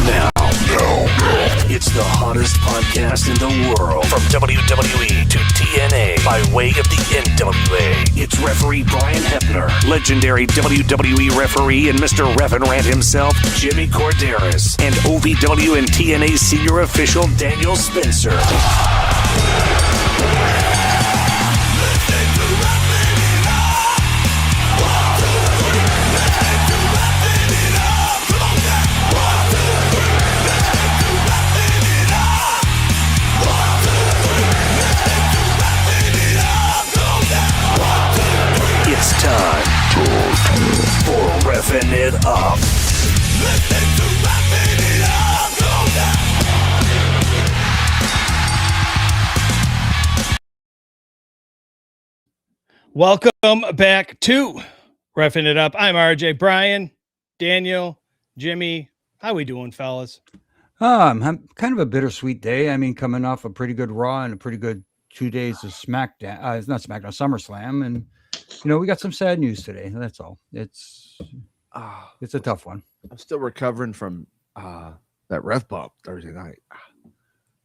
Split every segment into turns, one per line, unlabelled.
Now, it's the hottest podcast in the world. From WWE to TNA by way of the NWA. It's referee Brian Hebner, legendary WWE referee and Mr. Refin Rant himself, Jimmy Corderas, and OVW and TNA senior official Daniel Spencer. It's time for Refin' It Up.
Welcome back to Refin' It Up. I'm RJ, Brian, Daniel, Jimmy. How we doing, fellas?
I'm kind of a bittersweet day. I mean, coming off a pretty good Raw and a pretty good 2 days of SmackDown. It's not SmackDown, SummerSlam, and we got some sad news today. That's all. It's a tough one.
I'm still recovering from that ref bump Thursday night.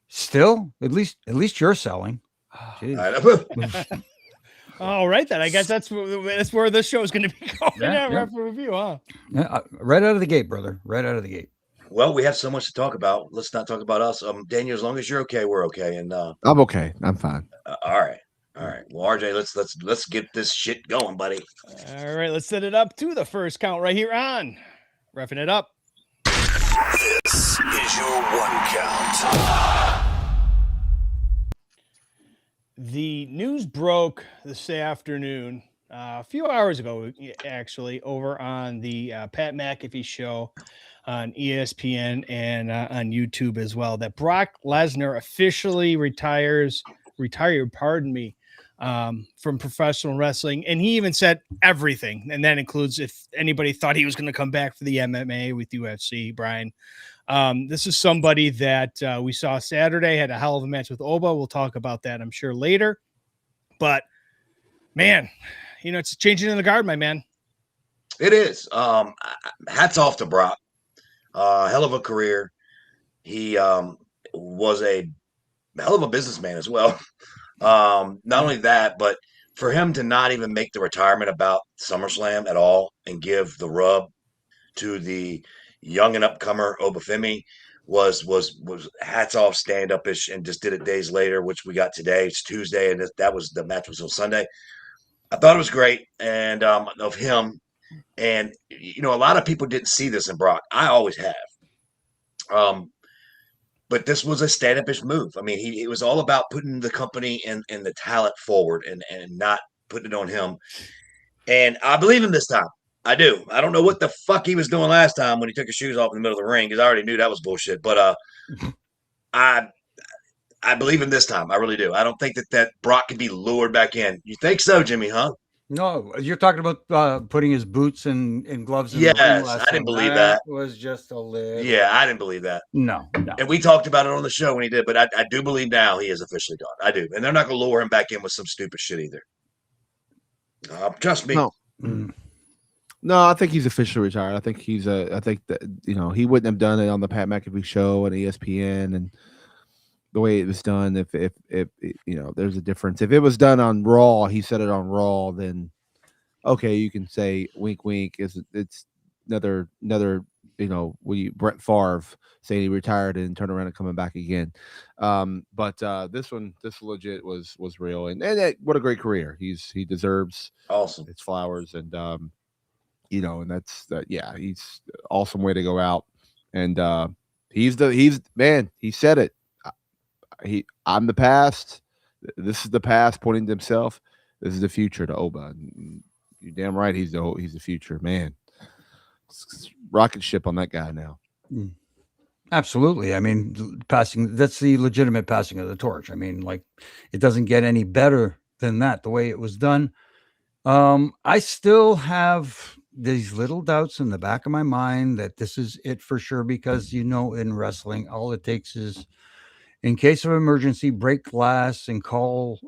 Still, at least you're selling.
All right, then. I guess that's where this show is going to be going. Ref review, huh?
Yeah, right out of the gate, brother. Right out of the gate.
Well, we have so much to talk about. Let's not talk about us. Daniel, as long as you're okay, we're okay. And
I'm okay. I'm fine.
All right. Well, RJ, let's get this shit going, buddy.
All right, let's set it up to the first count right here on Refin' It Up.
This is your one count.
The news broke this afternoon, a few hours ago, actually, over on the Pat McAfee show on ESPN and on YouTube as well, that Brock Lesnar officially retired, from professional wrestling. And he even said everything. And that includes if anybody thought he was going to come back for the MMA with UFC, Brian. This is somebody that we saw Saturday, had a hell of a match with Oba. We'll talk about that, I'm sure, later. But, man, it's changing in the guard, my man.
It is. Hats off to Brock. Hell of a career. He was a hell of a businessman as well. Not only that, but for him to not even make the retirement about SummerSlam at all and give the rub to the young and upcomer Obafemi was hats off, stand up-ish, and just did it days later, which we got today. It's Tuesday, and the match was on Sunday. I thought it was great, and of him. And a lot of people didn't see this in Brock. I always have. But this was a stand-up-ish move. I mean, it was all about putting the company and the talent forward and not putting it on him. And I believe him this time. I do. I don't know what the fuck he was doing last time when he took his shoes off in the middle of the ring, because I already knew that was bullshit. But I believe him this time. I really do. I don't think that Brock can be lured back in. You think so, Jimmy, huh?
No, you're talking about putting his boots and gloves in
yes,
the ring last
I didn't
time.
believe that.
Was just a little.
Yeah, I didn't believe that.
No.
And we talked about it on the show when he did, but I do believe now he is officially gone. I do. And they're not going to lure him back in with some stupid shit either. Trust me.
No. No, I think he's officially retired. I think that he wouldn't have done it on the Pat McAfee show and ESPN and the way it was done. If there's a difference. If it was done on Raw, he said it on Raw, then okay, you can say wink, wink. It's another Brett Favre saying he retired and turned around and coming back again. But this legit was real, and what a great career. He deserves
awesome
his flowers, and and that's yeah, he's awesome way to go out, and he's man. He said it. I'm the past. This is the past, pointing to himself. This is the future to Oba. You're damn right. He's the future, man. Rocket ship on that guy now.
Absolutely. I mean, that's the legitimate passing of the torch. I mean, like, it doesn't get any better than that, the way it was done. I still have these little doubts in the back of my mind that this is it for sure, because, in wrestling, all it takes is, in case of emergency, break glass and call,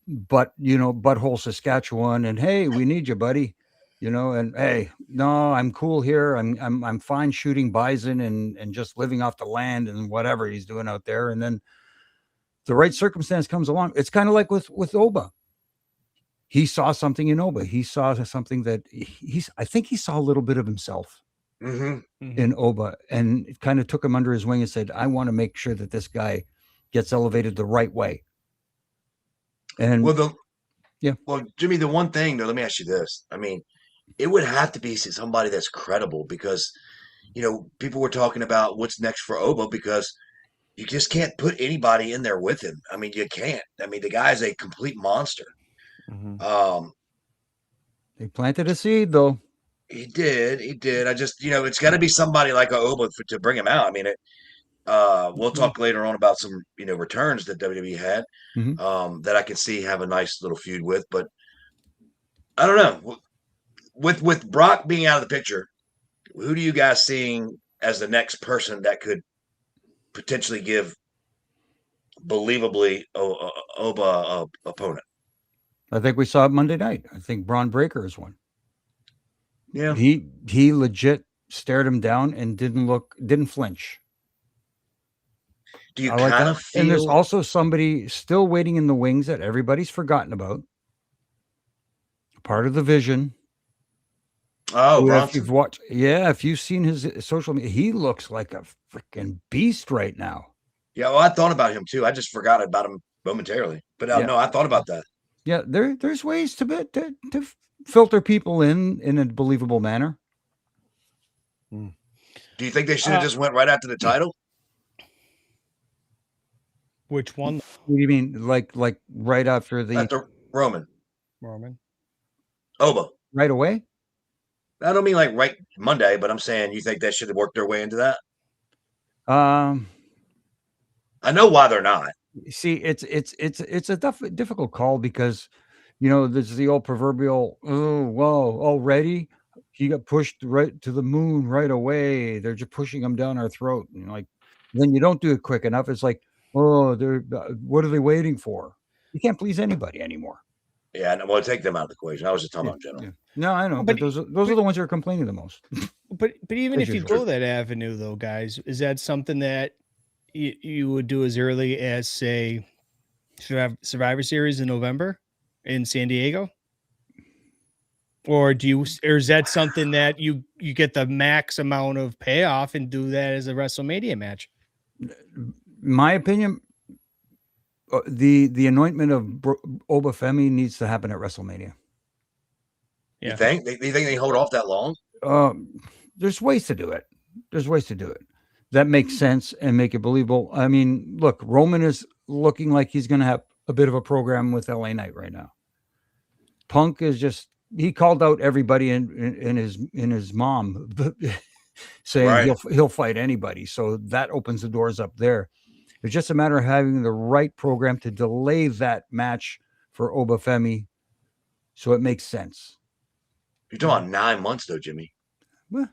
butthole Saskatchewan, and hey, we need you, buddy. you know, and hey, no, I'm cool here. I'm fine shooting bison and just living off the land and whatever he's doing out there. And then the right circumstance comes along. It's kind of like with Oba. He saw something in Oba. He saw something that I think he saw a little bit of himself in Oba, and it kind of took him under his wing and said, I want to make sure that this guy gets elevated the right way. And
well, Jimmy, the one thing though, let me ask you this. I mean, it would have to be somebody that's credible because, you know, people were talking about what's next for Oba because you just can't put anybody in there with him. I mean, you can't. I mean, the guy's a complete monster.
They planted a seed, though.
He did. I just, you know, it's got to be somebody like a Oba to bring him out. I mean, we'll talk later on about some, you know, returns that WWE had that I can see have a nice little feud with. But I don't know. With Brock being out of the picture, who do you guys seeing as the next person that could potentially give believably Oba a opponent?
I think we saw it Monday night. I think Braun Breaker is one.
Yeah,
he legit stared him down and didn't flinch.
Do you kind of feel?
And there's also somebody still waiting in the wings that everybody's forgotten about. Part of the vision.
Oh,
if you've seen his social media, he looks like a freaking beast right now.
Yeah, well, I thought about him too. I just forgot about him momentarily. But no, I thought about that.
Yeah, there's ways to filter people in a believable manner.
Do you think they should have just went right after the title?
Which one?
What do you mean, like right after
Roman? Oba.
Right away?
I don't mean like right Monday, but I'm saying you think they should have worked their way into that?
I
know why they're not.
See, it's a difficult call because, you know, there's the old proverbial, oh, whoa, already he got pushed right to the moon right away. They're just pushing him down our throat. And like, then you don't do it quick enough. It's like, oh, what are they waiting for? You can't please anybody anymore.
Yeah, no, well, take them out of the equation. I was just talking about in general.
Yeah. No, I know, but those are the ones that are complaining the most.
But even if you go that avenue, though, guys, is that something that you would do as early as, say, Survivor Series in November in San Diego? Or is that something that you get the max amount of payoff and do that as a WrestleMania match?
My opinion, the anointment of Oba Femi needs to happen at WrestleMania.
Yeah. You think? Do you think they hold off that long?
There's ways to do it. That makes sense and make it believable. I mean, look, Roman is looking like he's going to have a bit of a program with LA Knight right now. Punk is he called out everybody in his mom saying he'll fight anybody. So that opens the doors up there. It's just a matter of having the right program to delay that match for Oba Femi so it makes sense.
You're talking about 9 months, though, Jimmy.
What?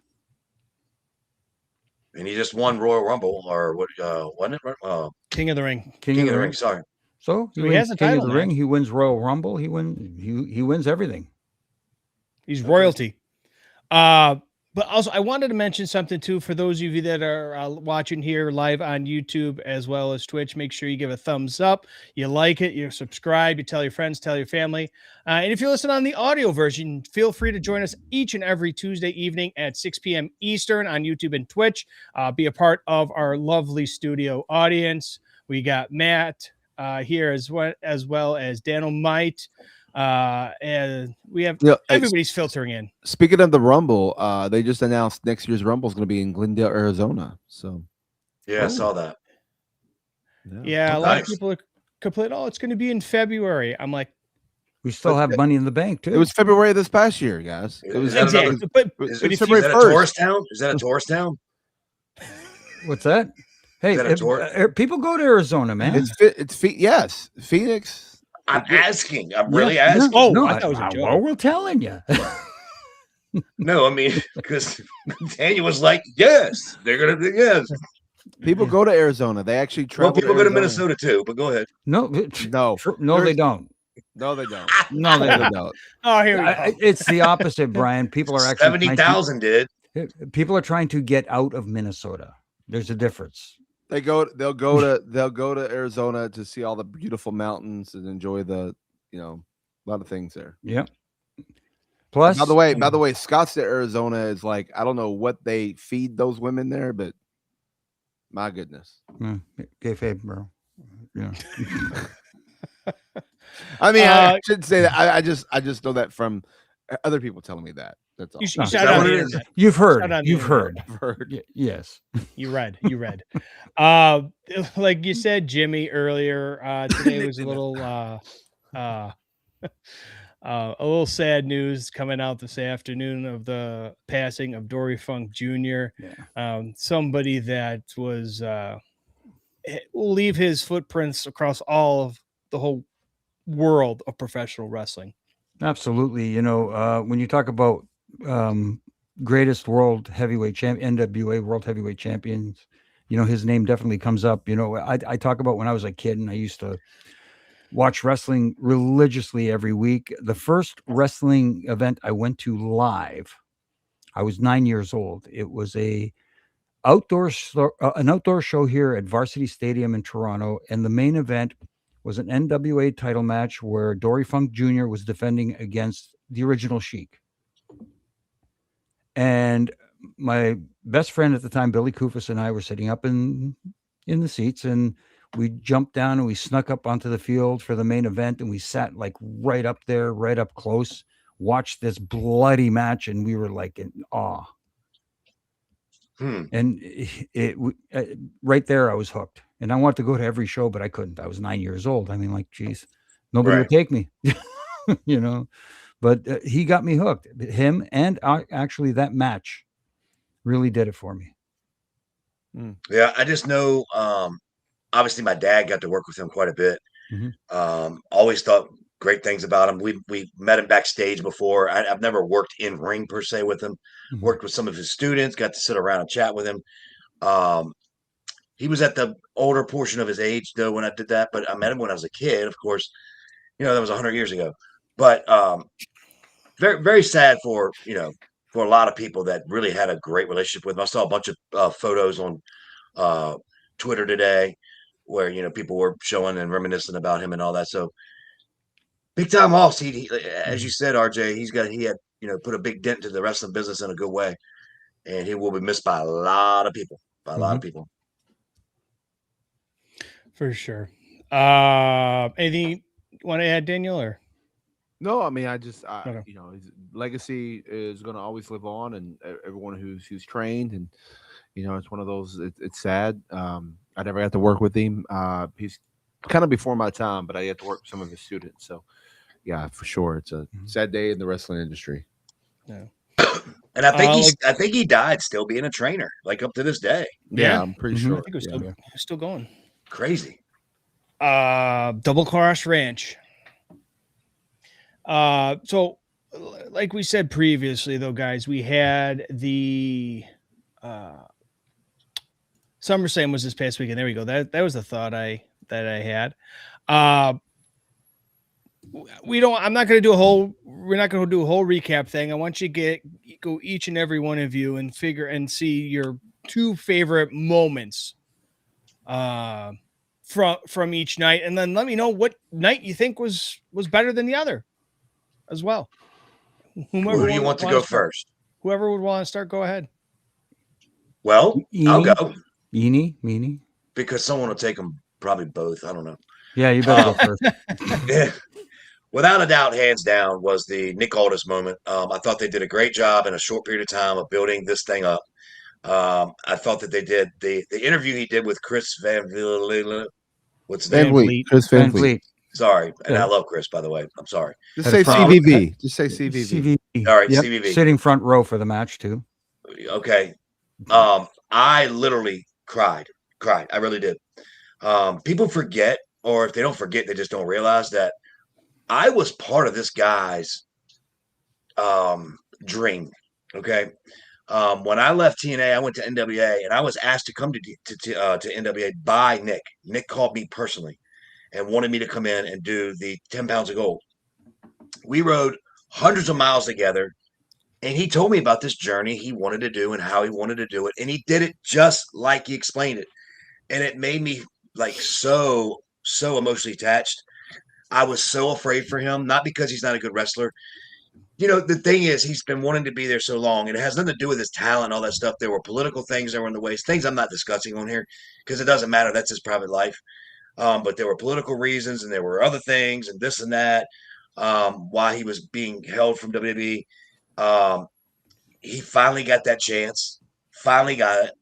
And he just won Royal Rumble, or what? Wasn't it?
King of the Ring.
King of the Ring. Sorry.
So he has a King of the Ring. He wins Royal Rumble. He wins everything.
He's royalty. But also, I wanted to mention something, too, for those of you that are watching here live on YouTube as well as Twitch. Make sure you give a thumbs up. You like it, you subscribe, you tell your friends, tell your family. And if you listen on the audio version, feel free to join us each and every Tuesday evening at 6 p.m. Eastern on YouTube and Twitch. Be a part of our lovely studio audience. We got Matt here as well as Dynamite. And we have everybody's filtering in.
Speaking of the Rumble, they just announced next year's Rumble is going to be in Glendale, Arizona. So,
I saw that.
Yeah, a lot of people are complaining, it's going to be in February. I'm like,
we still have money in the bank too.
It was February this past year, guys. It was
exactly. But
is that a tourist town? Is that a tourist town?
What's that? Hey, people go to Arizona, man.
Yes, Phoenix.
I'm asking. I'm really asking.
No, I thought it was a joke. Well, we're telling you.
No, I mean, because Daniel was like, yes, they're going to do yes.
People go to Arizona. They actually travel.
Well, people go to Minnesota too, but go ahead.
No, they don't.
No, they don't.
No, they
No, they
don't.
don't.
Oh, here we go.
It's the opposite, Brian. People are actually
70,000 did.
people are trying to get out of Minnesota. There's a difference.
They'll go to Arizona to see all the beautiful mountains and enjoy a lot of things there.
Yep. Plus,
By the way, Scottsdale, Arizona is like, I don't know what they feed those women there, but my goodness.
kayfabe, bro. Yeah.
I mean, I shouldn't say that. I just know that from other people telling me that. That's all.
You
Is
saw
that
it on
what
the
it is?
internet.
You've
Saw
heard.
it on the
You've
internet.
heard.
I've heard.
Yes.
You read. Like you said, Jimmy, earlier, today was a little sad news coming out this afternoon of the passing of Dory Funk Jr.
Yeah.
Somebody that was will leave his footprints across all of the whole world of professional wrestling.
Absolutely. You know, when you talk about greatest world heavyweight NWA world heavyweight champions, you know, his name definitely comes up. You know, I talk about when I was a kid and I used to watch wrestling religiously every week. The first wrestling event I went to live, I was 9 years old. It was an outdoor show here at Varsity Stadium in Toronto, and the main event was an NWA title match where Dory Funk Jr. was defending against the original Sheik. And my best friend at the time, Billy Kufis, and I were sitting up in the seats, and we jumped down and we snuck up onto the field for the main event, and we sat like right up there, right up close, watched this bloody match, and we were like in awe. And right there, I was hooked, and I wanted to go to every show, but I couldn't. I was 9 years old. I mean, like, geez, nobody would take me, you know. But he got me hooked. Him and actually that match really did it for me.
Yeah, I just know. Obviously, my dad got to work with him quite a bit. Always thought great things about him. We met him backstage before. I've never worked in ring per se with him. Worked with some of his students. Got to sit around and chat with him. He was at the older portion of his age though when I did that, but I met him when I was a kid. Of course, that was 100 years ago. But very very sad for for a lot of people that really had a great relationship with him. I saw a bunch of photos on Twitter today where people were showing and reminiscing about him and all that. So big time loss. He as you said, RJ, he had put a big dent into the wrestling business in a good way, and he will be missed by a lot of people.
For sure. Anything you want to add, Daniel? Or
No, I mean, his legacy is going to always live on, and everyone who's trained, and it's one of those. It's sad. I never got to work with him. He's kind of before my time, but I had to work with some of his students. So, yeah, for sure, it's a sad day in the wrestling industry.
Yeah.
And I think he died still being a trainer, like up to this day.
Yeah, I'm pretty sure.
I think it was still going.
Crazy.
Double Cross Ranch. So like we said previously, though, guys, we had the SummerSlam was this past weekend. There we go. That was the thought I had. I'm not going to do we're not going to do a whole recap thing. I want you to go each and every one of you and see your two favorite moments from each night, and then let me know what night you think was better than the other as well.
Who do you want to go first?
Whoever would want to start, go ahead.
Well, I'll go.
Meanie.
Because someone will take them probably both. I don't know.
Yeah, you better go first.
Yeah. Without a doubt, hands down, was the Nick Aldis moment. I thought they did a great job in a short period of time of building this thing up. I thought that they did the interview he did with Chris Van Vliet. What's his name?
Chris Van Vliet.
Sorry. And I love Chris, by the way. I'm sorry.
Just say CVV. Just say CVV.
All right, CVV.
Sitting front row for the match, too.
Okay. I literally cried. I really did. People forget, or if they don't forget, they just don't realize that I was part of this guy's dream. Okay. When I left TNA, I went to NWA, and I was asked to come to NWA by Nick. Nick called me personally and wanted me to come in and do the 10 pounds of gold. We rode hundreds of miles together, and he told me about this journey he wanted to do and how he wanted to do it. And he did it just like he explained it. And it made me like so emotionally attached. I was so afraid for him, not because he's not a good wrestler. You know, the thing is, he's been wanting to be there so long, and it has nothing to do with his talent and all that stuff. There were political things that were in the way, things I'm not discussing on here because it doesn't matter. That's his private life. But there were political reasons, and there were other things, and this and that. Why he was being held from WWE. He finally got that chance. Finally got it.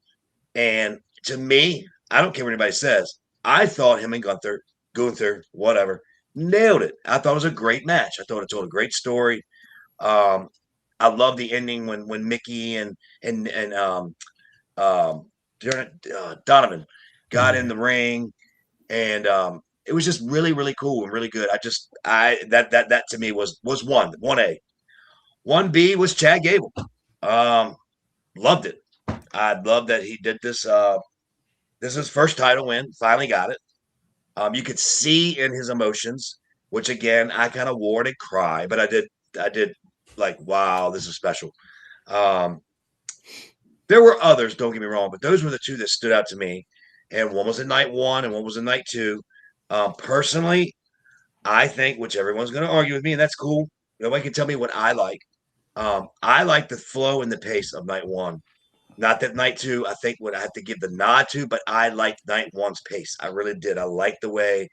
And to me, I don't care what anybody says. I thought him and Gunther, whatever, nailed it. I thought it was a great match. I thought it told a great story. I love the ending when Mickey and Donovan got in the ring, and it was just really, really cool and really good. That to me was 1A. 1B was Chad Gable. Loved it. I love that he did this. This is his first title win. Finally got it. You could see in his emotions, which again I kind of wore and cry, but I did like, wow, this is special. There were others, don't get me wrong, but those were the two that stood out to me. And one was in night one, and one was in night two. Personally, I think, which everyone's going to argue with me, and that's cool. Nobody can tell me what I like. I like the flow and the pace of night one. Not that night two, I think would I have to give the nod to, but I liked night one's pace. I really did. I liked the way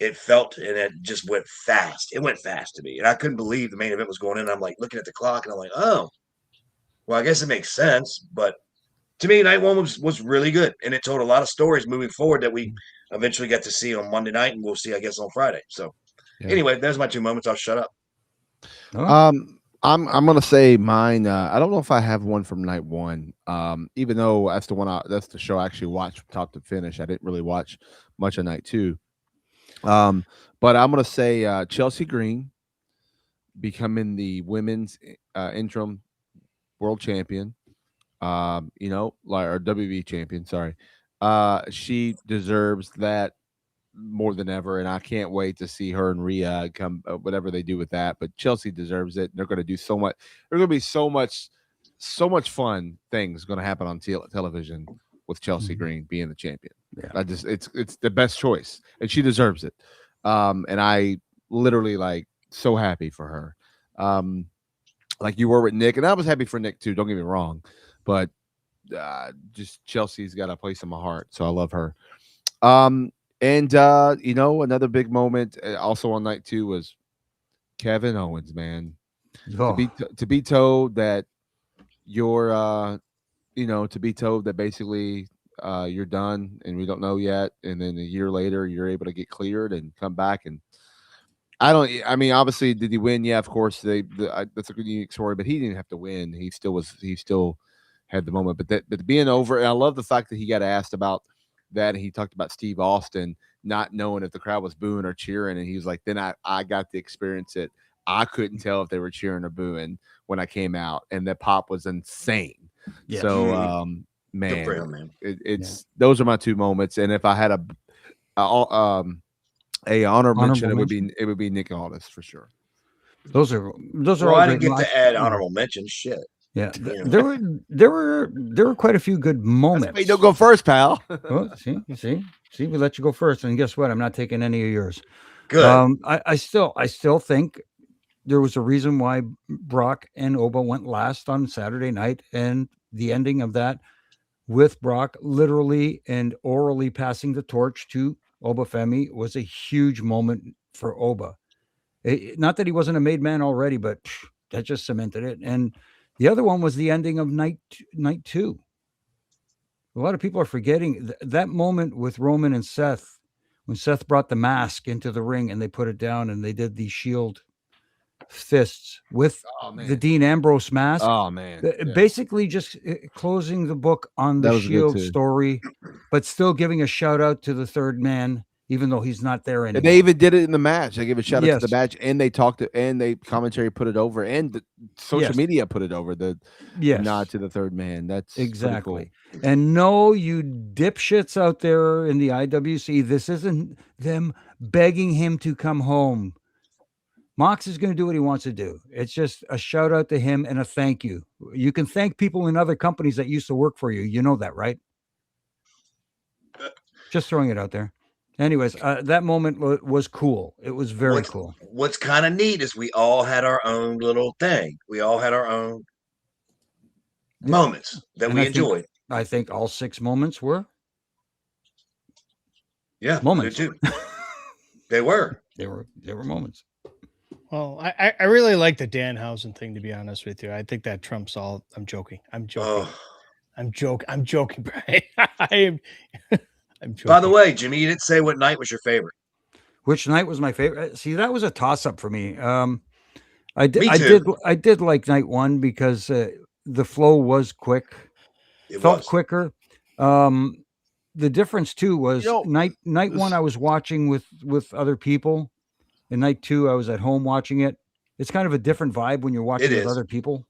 it felt, and it just went fast. It went fast to me, and I couldn't believe the main event was going in. I'm like looking at the clock, and I'm like, oh, well, I guess it makes sense. But to me, night one was really good, and it told a lot of stories moving forward that we eventually get to see on Monday night, and we'll see, I guess, on Friday. So, anyway, there's my 2 moments. I'll shut up.
I'm gonna say mine. I don't know if I have one from night one. Even though that's that's the show I actually watched from top to finish. I didn't really watch much of night two. But I'm gonna say Chelsea Green becoming the women's interim world champion. Or WWE champion. Sorry. She deserves that more than ever, and I can't wait to see her and Rhea come whatever they do with that. But Chelsea deserves it. They're going to do so much. There's going to be so much fun things going to happen on television with Chelsea Green being the champion. Yeah, it's the best choice, and she deserves it. And I literally like so happy for her. Like you were with Nick, and I was happy for Nick too. Don't get me wrong, but just Chelsea's got a place in my heart, so I love her. And another big moment also on night two was Kevin Owens, man. Oh. To be told that you're to be told that basically you're done and we don't know yet, and then a year later you're able to get cleared and come back. And obviously, did he win? Yeah, of course. That's a good unique story, but he didn't have to win. He still had the moment. But being over, and I love the fact that he got asked about that, and he talked about Steve Austin not knowing if the crowd was booing or cheering, and he was like, then I got to experience it. I couldn't tell if they were cheering or booing when I came out, and that pop was insane. Yeah. So man, good for him, man. Those are my 2 moments, and if I had a honor mention, it would be Nick Aldis for sure.
Those are
well,
all
I didn't get to add honorable mention. Shit.
Yeah, there were quite a few good moments.
Wait, don't go first, pal.
Well, see, we let you go first, and guess what? I'm not taking any of yours.
Good.
I still think there was a reason why Brock and Oba went last on Saturday night, and the ending of that with Brock literally and orally passing the torch to Oba Femi was a huge moment for Oba. Not that he wasn't a made man already, but that just cemented it. And the other one was the ending of night 2. A lot of people are forgetting that moment with Roman and Seth, when Seth brought the mask into the ring and they put it down and they did the Shield fists with the Dean Ambrose mask.
Oh man!
Basically, just closing the book on the Shield story, but still giving a shout out to the third man, even though he's not there anymore.
And they even did it in the match. They gave a shout out to
Yes.
the match, and they talked to, and they commentary put it over, and the social
Yes.
media put it over the
Yes.
nod to the third man. That's pretty
Exactly.
cool.
And no, you dipshits out there in the IWC, this isn't them begging him to come home. Mox is going to do what he wants to do. It's just a shout out to him and a thank you. You can thank people in other companies that used to work for you. You know that, right? Just throwing it out there. Anyways, that moment was cool. It was very cool.
What's kind of neat is we all had our own little thing. We all had our own moments that
And
we
I think-
enjoyed.
I think all 6 moments were
I
moments.
do too. They were.
They were moments.
Well, I really like the Danhausen thing, to be honest with you. I think that trumps all. I'm joking. I'm joking.
Oh.
I'm joking, Brian. I am. I'm joking.
By the way, Jimmy, you didn't say what night was your favorite.
Which night was my favorite? See, that was a toss up for me. I
Me too.
I did like night one because the flow was quick.
It
Felt
was
quicker. The difference too was night one I was watching with other people, and night two I was at home watching it. It's kind of a different vibe when you're watching with other people.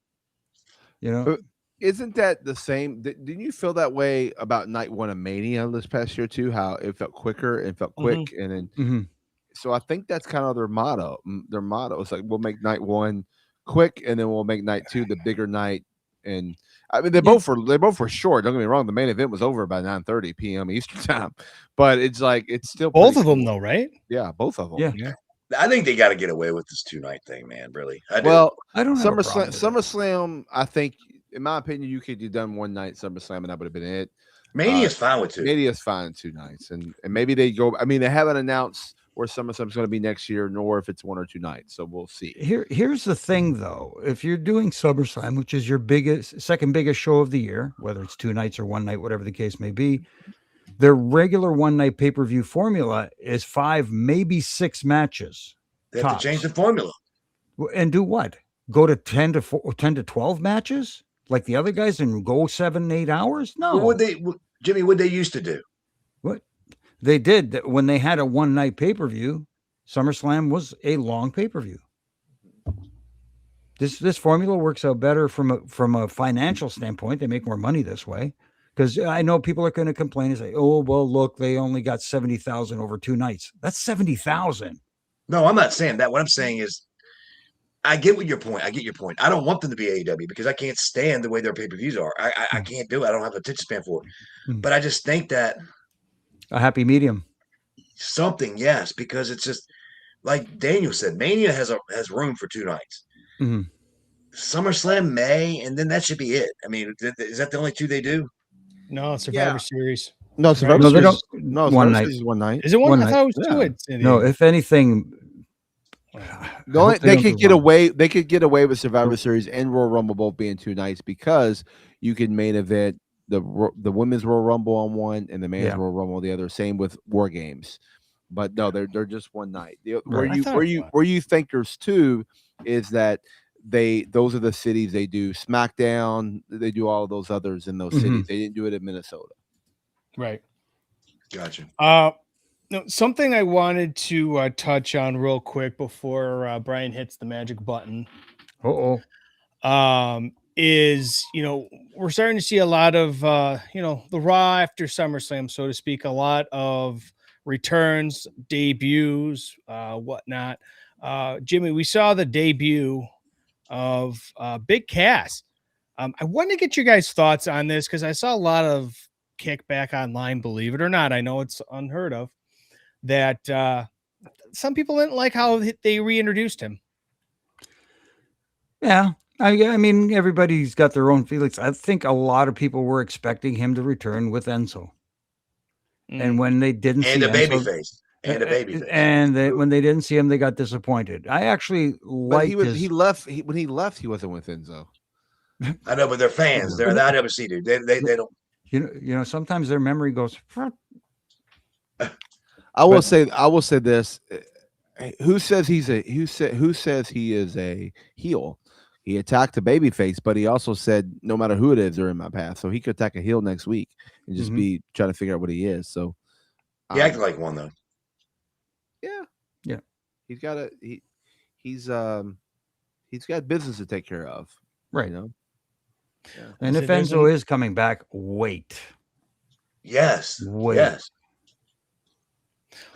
You know,
isn't that the same? Didn't you feel that way about night one of Mania this past year too? How it felt quicker and felt quick, and then so I think that's kind of their motto. Their motto is like, we'll make night one quick, and then we'll make night two the bigger night. And I mean, they both were short. Don't get me wrong. The main event was over by 9:30 p.m. Eastern time, but it's like it's still
both of them though, right?
Yeah, both of them.
Yeah.
I think they got to get away with this 2-night thing, man. Really. I do.
Well,
I don't have a problem with it.
SummerSlam. I think, in my opinion, you could have done one night SummerSlam, and that would have been it.
Mania's fine with 2.
Mania's fine in 2 nights, and maybe they go. I mean, they haven't announced where SummerSlam's going to be next year, nor if it's 1 or 2 nights. So we'll see.
Here's the thing, though. If you're doing SummerSlam, which is your second biggest show of the year, whether it's 2 nights or 1 night, whatever the case may be, their regular 1 night pay-per-view formula is 5, maybe 6 matches.
They have to change the formula.
And do what? Go to 10 to 12 matches like the other guys and go 7-8 hours? No.
What would Jimmy, what they used to do?
What they did when they had a 1 night pay-per-view, SummerSlam was a long pay-per-view. This formula works out better from a financial standpoint. They make more money this way. Because I know people are going to complain and say, "Oh, well, look, they only got 70,000 over 2 nights." That's 70,000.
No, I'm not saying that. What I'm saying is, I get your point. I don't want them to be AEW because I can't stand the way their pay-per-views are. I can't do it. I don't have the attention span for it. But I just think that
A happy medium.
something, yes, because it's just like Daniel said, Mania has room for 2 nights. SummerSlam may, and then that should be it. I mean, is that the only 2 they do?
No, Survivor Series.
No, Survivor
No, they
Series.
don't.
No,
1
Survivor
night.
Series is 1 night.
Is it 1?
1
I thought it was
night.
2.
No, if anything,
They could get away. They could get away with Survivor Series and Royal Rumble both being 2 nights because you can main event the women's Royal Rumble on one and the men's Royal Rumble on the other. Same with War Games, but no, they're just 1 night. Where you think there's 2 is that those are the cities they do SmackDown. They do all of those others in those cities. They didn't do it in Minnesota.
Right.
Gotcha.
No, something I wanted to touch on real quick before Brian hits the magic button. Is we're starting to see a lot of the Raw after SummerSlam, so to speak, a lot of returns, debuts, whatnot. Jimmy, we saw the debut of Big Cass. I want to get you guys' thoughts on this because I saw a lot of kickback online, believe it or not. I know it's unheard of that some people didn't like how they reintroduced him.
Yeah. I mean, everybody's got their own feelings. I think a lot of people were expecting him to return with Enzo. And when they didn't see
a
Enzo,
babyface.
When they didn't see him, they got disappointed. I actually liked
he left. When he left, he wasn't with Enzo.
I know, but they're fans. They're the IWC dude. They don't.
You know, sometimes their memory goes.
I will say this. Who says he is a heel? He attacked a babyface, but he also said no matter who it is, they're in my path. So he could attack a heel next week and just be trying to figure out what he is. So
he acted like one though.
Yeah.
Yeah.
He's got he's got business to take care of.
Right.
You know.
And if
There's
Enzo is coming back, wait.
Yes.
Wait.
Yes.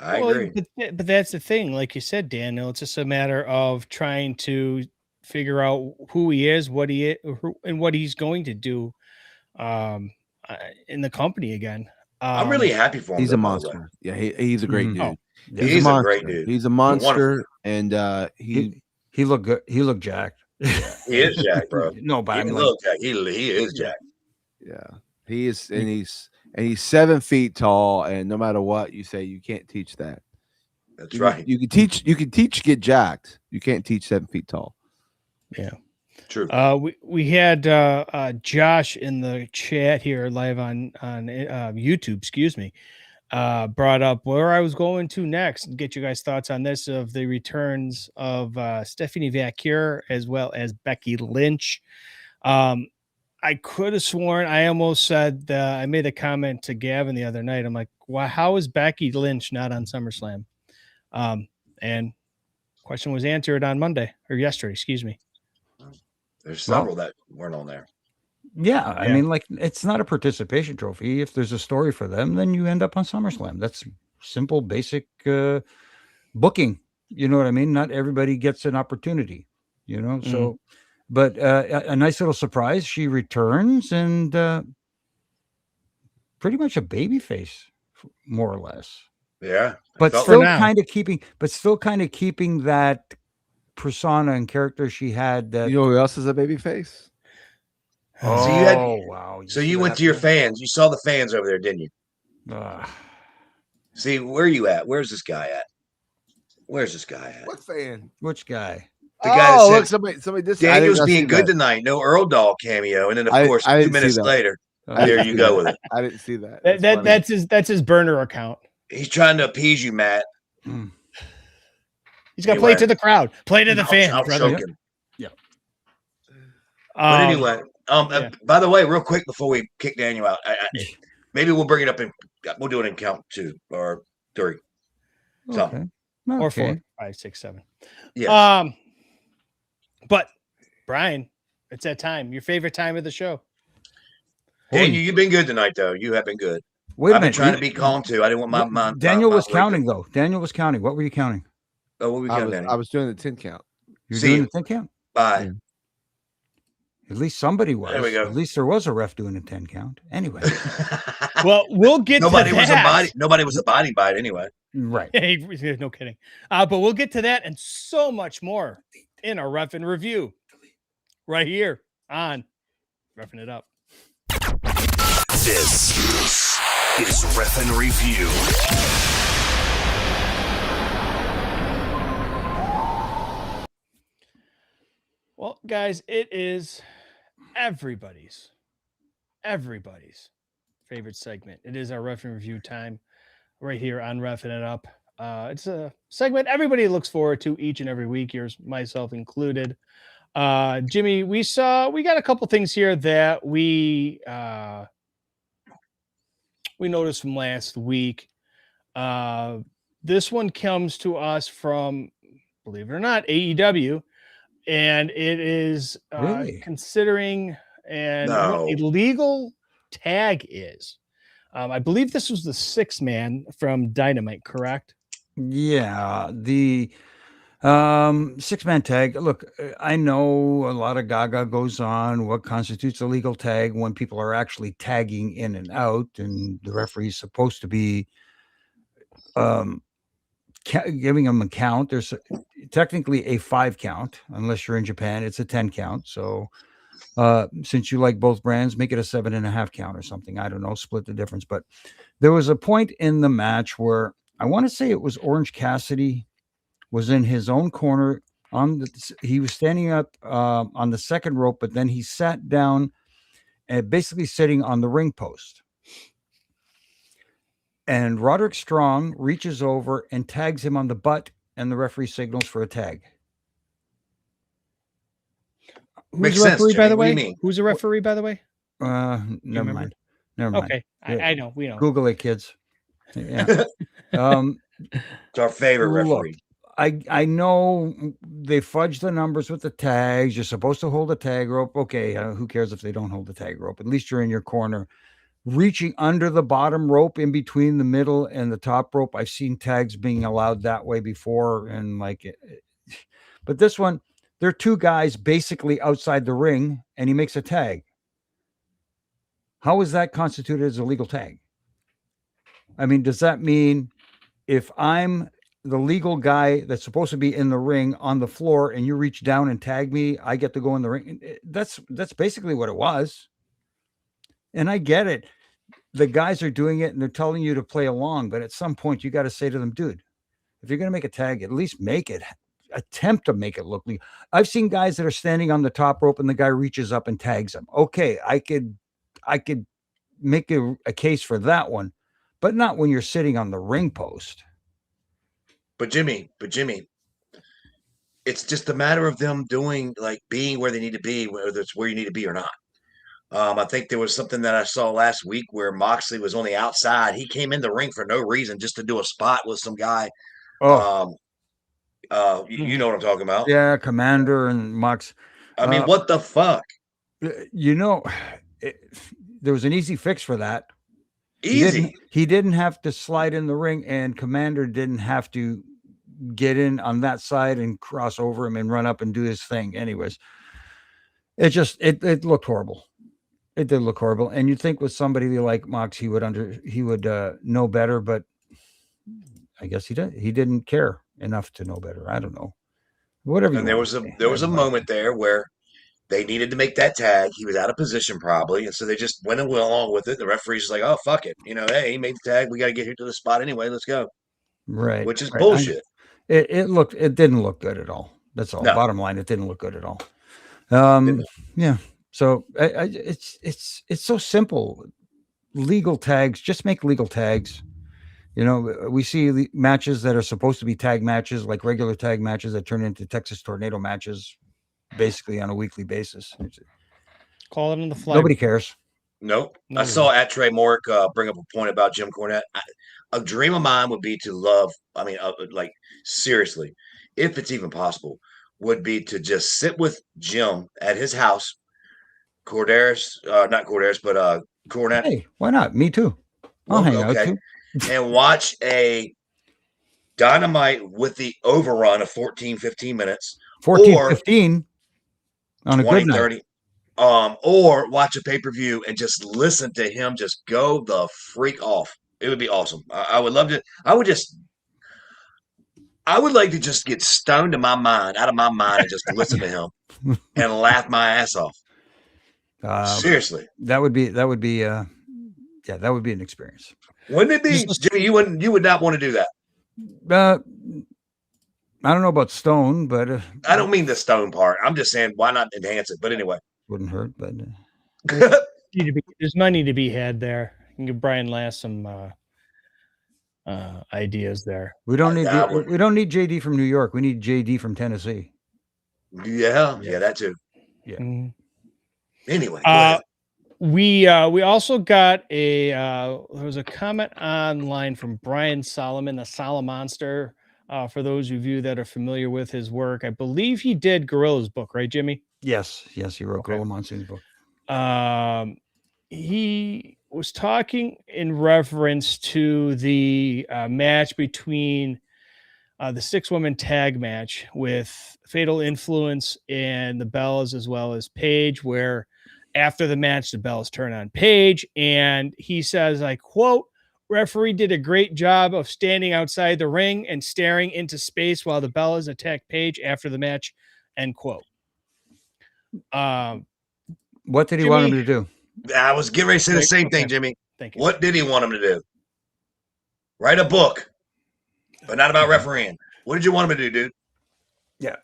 I
well,
agree.
but that's the thing. Like you said, Daniel, it's just a matter of trying to figure out who he is, what he is, and what he's going to do in the company again.
I'm really happy for him.
He's
though,
a
by the way.
monster. Yeah, he's a great
Mhm.
dude.
Oh,
Yeah.
He's,
He's
a
a
monster.
great dude.
He's a
Wonderful.
monster, and
He looked good. He looked jacked.
He is Jack, bro.
No, but
He
I'm like,
look Jack. He is
Yeah.
Jack.
yeah, he is, and he's 7 feet tall, and no matter what you say, you can't teach that.
That's
You
right.
you can teach get jacked. You can't teach 7 feet tall.
yeah.
True.
We had Josh in the chat here live on YouTube. Excuse me. Brought up where I was going to next and get you guys' thoughts on this of the returns of Stephanie Vacure as well as Becky Lynch. I could have sworn I almost said I made a comment to Gavin the other night. I'm like, wow, how is Becky Lynch not on SummerSlam? And question was answered on Monday or yesterday, excuse me.
There's several that weren't on there.
yeah, I mean, like, it's not a participation trophy. If there's a story for them, then you end up on SummerSlam. That's simple, basic booking. You know what I mean? Not everybody gets an opportunity, you know? So, but a nice little surprise. She returns and pretty much a baby face, more or less.
Yeah.
But
Felt
still
now.
kind of keeping that persona and character she had. That
You know who else is a baby face?
oh
So you had-
wow!
So
see
you
what
went to your
happened
fans. You saw the fans over there, didn't you?
there?
See, where are you at? Where's this guy at? Where's this guy at?
What fan?
Which guy?
The guy that
Oh,
said,
look, somebody. This
Daniel's
I didn't
being
see
good
that.
tonight. No Earl Doll cameo. And then, of course,
I
2
didn't see
minutes
that.
later,
I
there
didn't
you
see
go
that.
with it.
I didn't see that.
That's
funny.
his burner account.
He's trying to appease you, Matt.
He's got to play
Anyway.
to the crowd, play to the fans,
I'm
brother.
joking.
Yeah.
But anyway,
yeah.
by the way, real quick before we kick Daniel out, maybe we'll bring it up we'll do it in count 2 or 3.
Okay.
Or
Okay.
4, 5, 6, 7.
Yes.
But Brian, it's that time. Your favorite time of the show.
Daniel, you've been good tonight, though. You have been good.
Wait a
I've been
minute.
trying to be calm too. I didn't want my
Daniel was
my-
counting though. Daniel was counting. What were you counting?
Oh, what we
I
got,
was,
Danny?
I was doing the 10 count.
You're
See
doing
you.
the 10 count?
Bye.
Yeah.
At least somebody was.
There we go.
At least there was a ref doing a 10 count. Anyway.
Well, we'll get
nobody
to
was
that.
nobody was abiding by it anyway.
Right.
No kidding. But we'll get to that and so much more in our Refin review right here on Roughing It Up.
This is Refin Review.
Well, guys, it is everybody's favorite segment. It is our Refin review time right here on Refin It Up. It's a segment everybody looks forward to each and every week, yours, myself included. Jimmy, we got a couple things here that we noticed from last week. This one comes to us from, believe it or not, AEW. And it is
Really?
considering what a legal tag is. I believe this was the 6-man from Dynamite, correct?
Yeah. The 6-man tag. Look, I know a lot of gaga goes on. What constitutes a legal tag when people are actually tagging in and out, and the referee's supposed to be giving them a count. There's technically a 5 count, unless you're in Japan, it's a 10 count. So since you like both brands, make it a 7.5 count or something. I don't know, split the difference. But there was a point in the match where I want to say it was Orange Cassidy was in his own corner he was standing up on the second rope, but then he sat down and basically sitting on the ring post. And Roderick Strong reaches over and tags him on the butt, and the referee signals for a tag.
Makes
Who's the
sense,
referee, by
Jimmy.
the
What do
way?
you mean?
Who's the referee, by the way?
Never
remember?
mind. Never mind.
Okay,
Yeah.
I know. We know.
Google it, kids. Yeah.
It's our favorite
Look,
referee.
I know they fudge the numbers with the tags. You're supposed to hold a tag rope. Okay, who cares if they don't hold the tag rope? At least you're in your corner. Reaching under the bottom rope in between the middle and the top rope. I've seen tags being allowed that way before, and but this one, there are two guys basically outside the ring, and he makes a tag. How is that constituted as a legal tag? I mean, does that mean if I'm the legal guy that's supposed to be in the ring on the floor and you reach down and tag me, I get to go in the ring? That's basically what it was. And I get it. The guys are doing it and they're telling you to play along, but at some point you got to say to them, dude, if you're going to make a tag, at least make it, attempt to make it look legal. I've seen guys that are standing on the top rope and the guy reaches up and tags them. Okay, I could make a case for that one, but not when you're sitting on the ring post.
But Jimmy, it's just a matter of them being where they need to be, whether it's where you need to be or not. I think there was something that I saw last week where Moxley was on the outside. He came in the ring for no reason, just to do a spot with some guy.
Oh,
You know what I'm talking about?
yeah, Commander and Mox.
I mean, what the fuck?
There was an easy fix for that.
Easy.
He didn't have to slide in the ring, and Commander didn't have to get in on that side and cross over him and run up and do his thing. Anyways, it looked horrible. It did look horrible. And you'd think with somebody like Mox, he would know better, but I guess he didn't care enough to know better. I don't know. Whatever.
And there was a moment there where they needed to make that tag. He was out of position probably, and so they just went along with it. The referee's like, "Oh, fuck it, hey, he made the tag. We got to get here to the spot anyway. Let's go."
Right.
Which is bullshit.
It didn't look good at all. That's all.
No.
Bottom line, it didn't look good at all. Yeah. So it's so simple. Legal tags, just make legal tags. We see matches that are supposed to be tag matches, like regular tag matches, that turn into Texas Tornado matches, basically on a weekly basis.
Call it on the fly.
Nobody cares.
Nope. I saw at Trey Morick bring up a point about Jim Cornette. A dream of mine would be to love. I mean, seriously, if it's even possible, would be to just sit with Jim at his house. Not Corderas, but Cornette.
Hey, why not? Me too. I'll hang out too.
And watch a Dynamite with the overrun of 14, 15 minutes.
14, 15 on
20,
a good night.
30. Or watch a pay-per-view and just listen to him just go the freak off. It would be awesome. I would love to. I would like to just get stoned out of my mind and just listen to him and laugh my ass off. Seriously.
That would be that would be an experience.
Wouldn't it be, Jimmy? You would not want to do that.
I don't know about stone, but
I don't mean the stone part. I'm just saying, why not enhance it? But anyway,
wouldn't hurt. But
there's money to be had there. You can give Brian Last some ideas there.
We don't need JD from New York. We need JD from Tennessee.
Yeah, that too.
Yeah.
Mm-hmm.
Anyway,
we also got there was a comment online from Brian Solomon, the Solomonster. For those of you that are familiar with his work, I believe he did Gorilla's book, right, Jimmy?
Yes, he wrote Gorilla Monsoon's book.
He was talking in reference to the match between the 6-woman tag match with Fatal Influence and the Bellas, as well as Paige, where after the match, the Bellas turn on Paige, and he says, I quote, "Referee did a great job of standing outside the ring and staring into space while the Bellas attacked Paige after the match," end quote.
What did he want him to do?
I was getting ready to say the same thing, Jimmy.
Thank you.
What did he want him to do? Write a book, but not about refereeing. What did you want him to do, dude?
Yeah.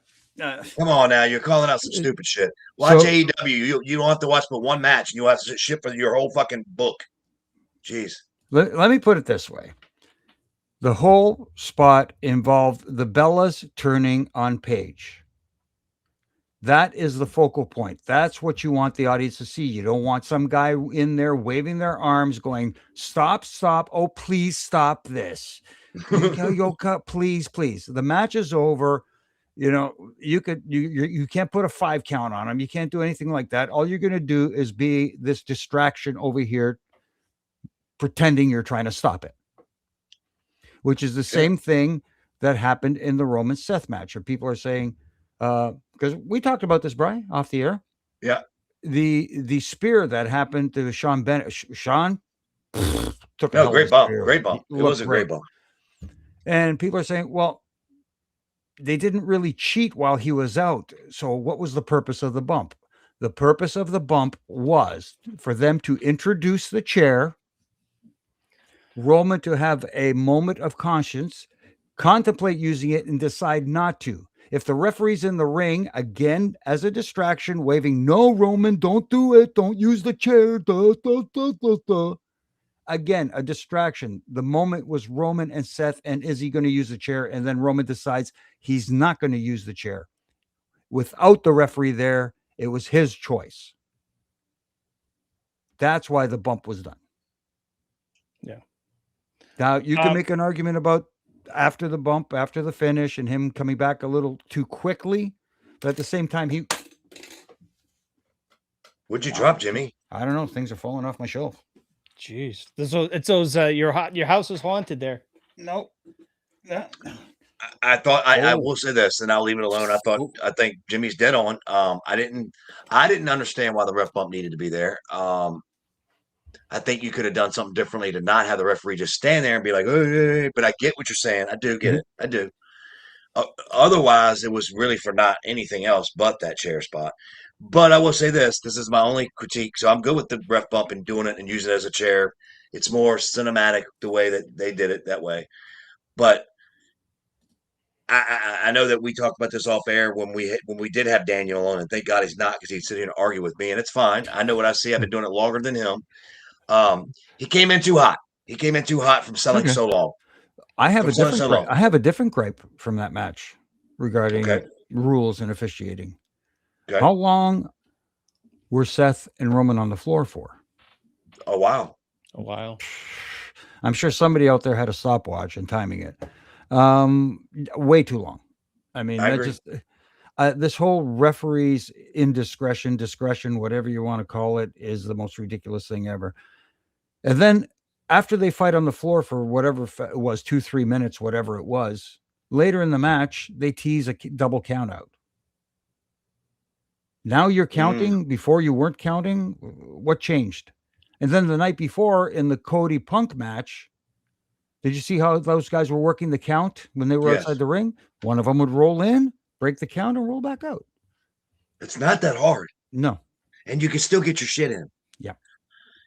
Come on now, you're calling out some stupid shit. Watch AEW. You don't have to watch but one match, and you have to shit for your whole fucking book. Jeez.
Let me put it this way. The whole spot involved the Bellas turning on Paige. That is the focal point. That's what you want the audience to see. You don't want some guy in there waving their arms going, stop, stop. Oh, please stop this. Please. The match is over. You can't put a 5 count on him. You can't do anything like that. All you're going to do is be this distraction over here, pretending you're trying to stop it, which is the same thing that happened in the Roman Seth match. Or people are saying, because we talked about this, Brian, off the air.
Yeah.
The spear that happened to Sean Bennett. Sean took
a great bump. Great bump. It was a great bump.
And people are saying, well, they didn't really cheat while he was out. So what was the purpose of the bump? The purpose of the bump was for them to introduce the chair, Roman to have a moment of conscience, contemplate using it, and decide not to. If the referee's in the ring, again, as a distraction, waving, no, Roman, don't do it. Don't use the chair. Again, a distraction. The moment was Roman and Seth, and is he going to use the chair? And then Roman decides he's not going to use the chair. Without the referee there, it was his choice. That's why the bump was done.
Yeah.
Now, you can make an argument about after the bump, after the finish, and him coming back a little too quickly. But at the same time,
What'd you drop, Jimmy?
I don't know. Things are falling off my shelf.
Jeez, it's those your house is haunted there.
No.
I thought I will say this, and I'll leave it alone. I think Jimmy's dead on. I didn't understand why the ref bump needed to be there. I think you could have done something differently to not have the referee just stand there and be like, hey, but I get what you're saying. I do get it. I do. Otherwise, it was really for not anything else but that chair spot. But I will say this is my only critique. So I'm good with the ref bump and doing it and using it as a chair. It's more cinematic the way that they did it that way. But I know that we talked about this off air when we did have Daniel on, and thank God he's not, because he'd sit here and argue with me, and it's fine. I know what I see. I've been doing it longer than him. He came in too hot. He came in too hot from selling so long.
I have a different gripe from that match regarding rules and officiating. Okay. How long were Seth and Roman on the floor for?
A while.
I'm sure somebody out there had a stopwatch and timing it. Way too long. I mean, this whole referee's indiscretion, discretion, whatever you want to call it, is the most ridiculous thing ever. And then after they fight on the floor for whatever it was, 2-3 minutes, whatever it was, later in the match, they tease a double count out. Now you're counting. Before you weren't counting. What changed? And then the night before in the Cody Punk match, did you see how those guys were working the count when they were outside the ring? One of them would roll in, break the count, and roll back out.
It's not that hard.
No.
And you can still get your shit in.
Yeah.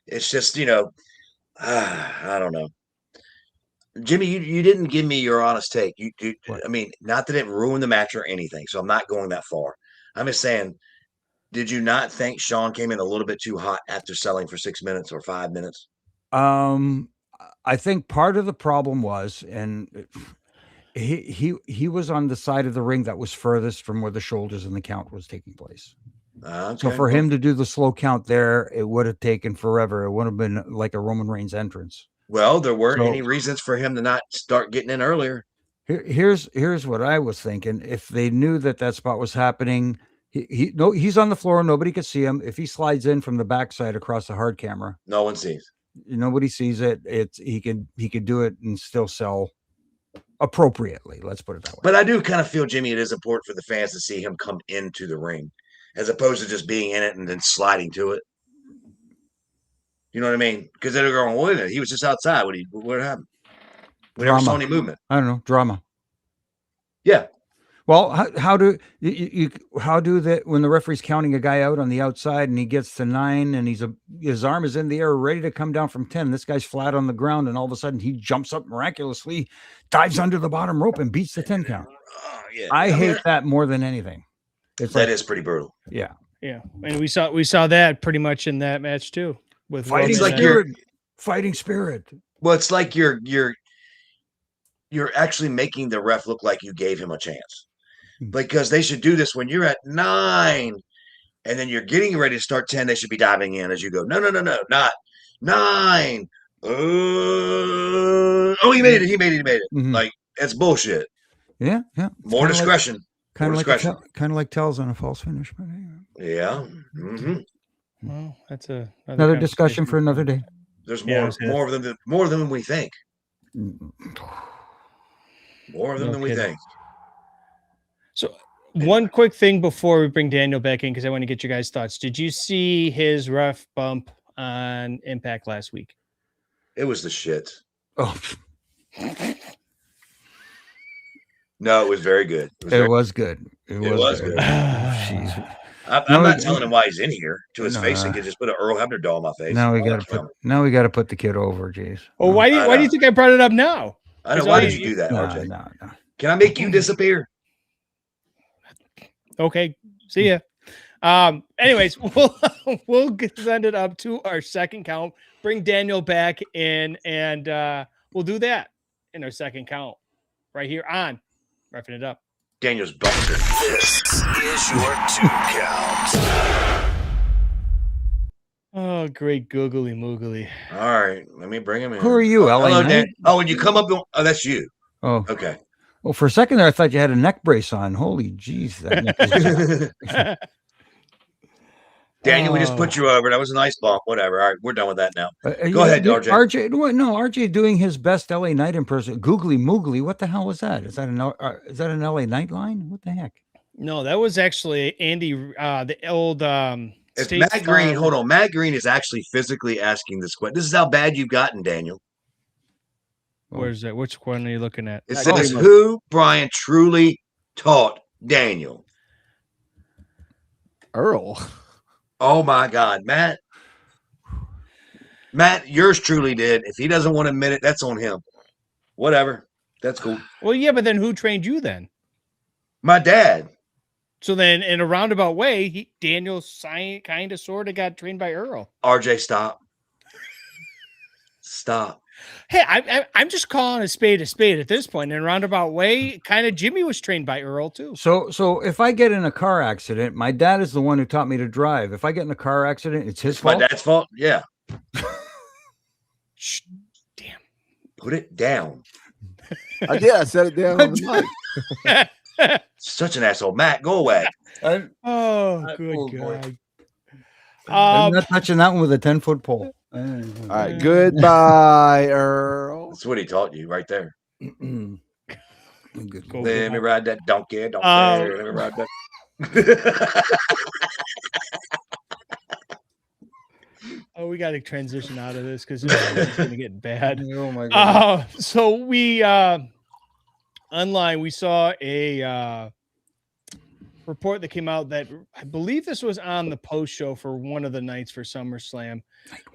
It's just, I don't know. Jimmy, you didn't give me your honest take. I mean, not that it ruined the match or anything, so I'm not going that far. I'm just saying, did you not think Sean came in a little bit too hot after selling for 6 minutes or 5 minutes?
I think part of the problem was, and he was on the side of the ring that was furthest from where the shoulders and the count was taking place. So for him to do the slow count there, it would have taken forever. It would have been like a Roman Reigns entrance.
Well, there weren't any reasons for him to not start getting in earlier.
Here's what I was thinking. If they knew that spot was happening, he's on the floor. Nobody could see him. If he slides in from the backside across the hard camera,
no one sees.
Nobody sees it. He could do it and still sell appropriately. Let's put it that way.
But I do kind of feel, Jimmy, it is important for the fans to see him come into the ring, as opposed to just being in it and then sliding to it. You know what I mean? Because they're going, wait a minute, he was just outside. What happened? We never saw any movement.
I don't know. Drama.
Yeah.
Well, how do that when the referee's counting a guy out on the outside and he gets to 9 and his arm is in the air ready to come down from 10. This guy's flat on the ground and all of a sudden he jumps up miraculously, dives under the bottom rope and beats the 10 count.
Yeah.
I hate that more than anything.
That is pretty brutal.
Yeah.
Yeah. And we saw that pretty much in that match too. With
fighting spirit.
Well, it's like you're actually making the ref look like you gave him a chance, because they should do this when you're at 9 and then you're getting ready to start 10. They should be diving in as you go. No, not 9. He made it. He made it.
Mhm.
Like, that's bullshit.
Yeah. It's
More discretion.
Kind
More
of
discretion.
kind of like tells on a false finish. But
Yeah. Mm-hmm.
Well, that's
another discussion for another day.
There's
Yeah,
more of them than we think.
Mm.
More of them
No
than we
kidding.
think.
So, one quick thing before we bring Daniel back in, because I want to get your guys' thoughts. Did you see his ref bump on Impact last week?
It was the shit.
Oh,
No, it was very good.
it was good. It
was
good.
good.
Jeez.
I'm not telling him why he's in here to his face. He
Nah.
could just put an Earl Hebner doll on my face.
Now we
Why
got
not
to
kill
put.
him?
Now we got to put the kid over. Jeez.
Well, why do you think I brought it up now?
I know.
Is
Why
all
did
you-
you do that,
No.
RJ? Can I make you disappear?
Okay, see ya. Anyways, we'll send it up to our second count. Bring Daniel back in, and we'll do that in our second count right here on Refin It Up.
Daniel's busted.
This is your 2 count.
Oh, great googly moogly.
All right, let me bring him in.
Who are you, LA
Hello,
Knight?
Dan. Oh, and you come up. Oh, that's you.
Oh,
Okay.
well, for a second there, I thought you had a neck brace on. Holy jeez, that neck is
Daniel, we just put you over. That was a nice bump. Whatever. All right, we're done with that now. Go ahead, RJ.
RJ doing his best LA Knight impersonation. Googly moogly. What the hell was that? Is that an LA Knight line? What the heck?
No, that was actually Andy, the old
It's
State
Matt Green.
Farm-
Hold on. Matt Green is actually physically asking this question. This is how bad you've gotten, Daniel.
Where's that? Which one are you looking at?
It says who Brian truly taught Daniel.
Earl.
Oh my God, Matt. Matt, yours truly did. If he doesn't want to admit it, that's on him. Whatever. That's cool.
Well, yeah, but then who trained you then?
My dad.
So then, in a roundabout way, Daniel kind of sort of got trained by Earl.
RJ, stop. Stop.
Hey, I'm just calling a spade at this point. In a roundabout way, kind of Jimmy was trained by Earl too.
So if I get in a car accident, my dad is the one who taught me to drive. If I get in a car accident, it's his fault.
My dad's fault? Yeah.
Shh, damn.
Put it down.
I set it down on the mic.
Such an asshole. Matt, go away.
Oh, good
Oh, boy.
God.
I'm not touching that one with a 10-foot pole.
All right. Goodbye, Earl.
That's what he taught you right there.
Good.
Go
Let me ride that donkey. Let me ride that.
Oh, we got to transition out of this because it's going to get bad.
Oh my God.
So we online we saw a report that came out that I believe this was on the post show for one of the nights for SummerSlam.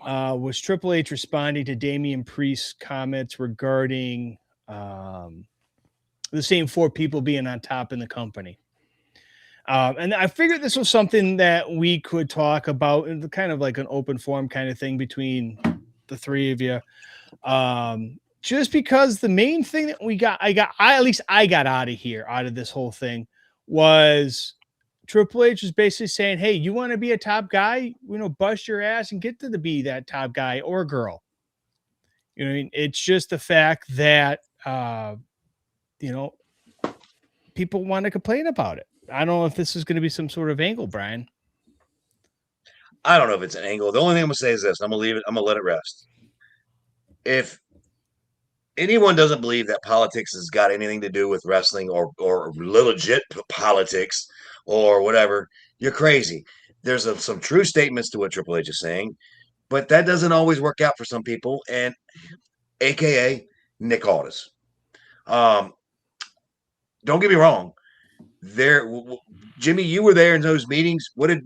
Was Triple H responding to Damian Priest's comments regarding the same 4 people being on top in the company. And I figured this was something that we could talk about in the kind of like an open forum kind of thing between the 3 of you. Just because the main thing that I got out of this whole thing was Triple H is basically saying, hey, you want to be a top guy, bust your ass and get to be that top guy or girl. You know what I mean? It's just the fact that, people want to complain about it. I don't know if this is going to be some sort of angle, Brian.
I don't know if it's an angle. The only thing I'm going to say is this. I'm going to leave it. I'm going to let it rest. If anyone doesn't believe that politics has got anything to do with wrestling or legit politics or whatever, you're crazy. There's some true statements to what Triple H is saying, but that doesn't always work out for some people, and AKA Nick Aldis. Don't get me wrong. Jimmy, you were there in those meetings. What did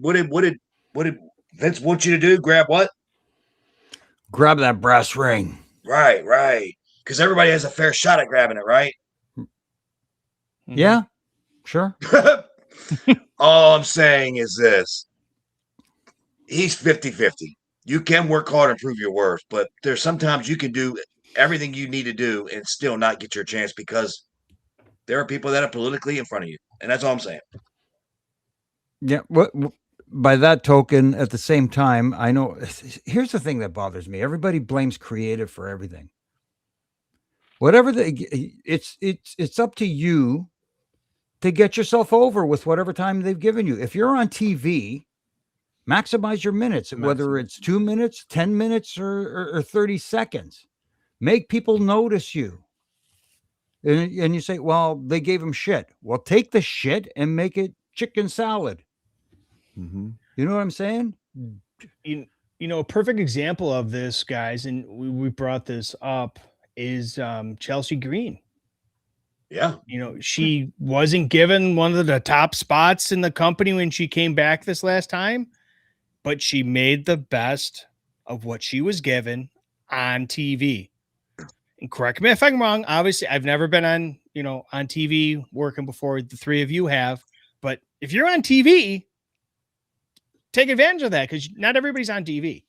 Vince want you to do? Grab what?
Grab that brass ring.
Right. Because everybody has a fair shot at grabbing it, right?
Yeah, sure.
All I'm saying is this. He's 50-50. You can work hard and prove your worth, but there's sometimes you can do everything you need to do and still not get your chance because there are people that are politically in front of you. And that's all I'm saying.
Yeah. What by that token, at the same time, I know here's the thing that bothers me. Everybody blames creative for everything. Whatever it's up to you to get yourself over with whatever time they've given you. If you're on TV, maximize your minutes, whether it's 2 minutes, 10 minutes, or 30 seconds. Make people notice you. And you say, well, they gave him shit. Well, take the shit and make it chicken salad.
Mm-hmm.
You know what I'm saying?
You know, a perfect example of this, guys, and we brought this up, is Chelsea Green.
Yeah.
You know, she wasn't given one of the top spots in the company when she came back this last time, but she made the best of what she was given on TV. And correct me if I'm wrong. Obviously, I've never been on, on TV working before the three of you have. But if you're on TV, take advantage of that, because not everybody's on TV.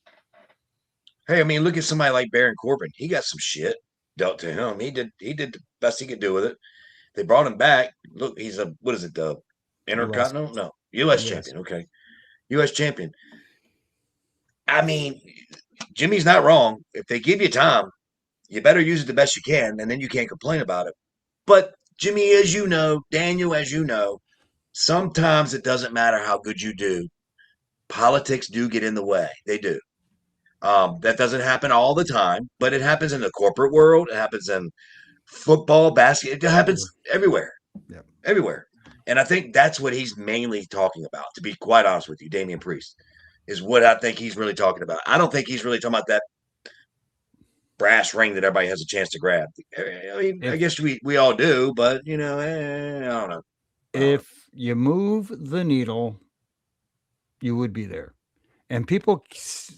Hey, I mean, look at somebody like Baron Corbin. He got some shit dealt to him. He did the best he could do with it. They brought him back. Look, he's the Intercontinental? No, U.S. champion. Okay. U.S. champion. I mean, Jimmy's not wrong. If they give you time, you better use it the best you can, and then you can't complain about it. But Jimmy, as you know, Daniel, as you know, sometimes it doesn't matter how good you do. Politics do get in the way. They do. That doesn't happen all the time, but it happens in the corporate world. It happens in football, basketball. It happens everywhere.
Yeah.
Everywhere. And I think that's what he's mainly talking about, to be quite honest with you. Damian Priest is what I think he's really talking about. I don't think he's really talking about that brass ring that everybody has a chance to grab. I mean, I guess we all do, but I don't know.
If you move the needle, you would be there. And people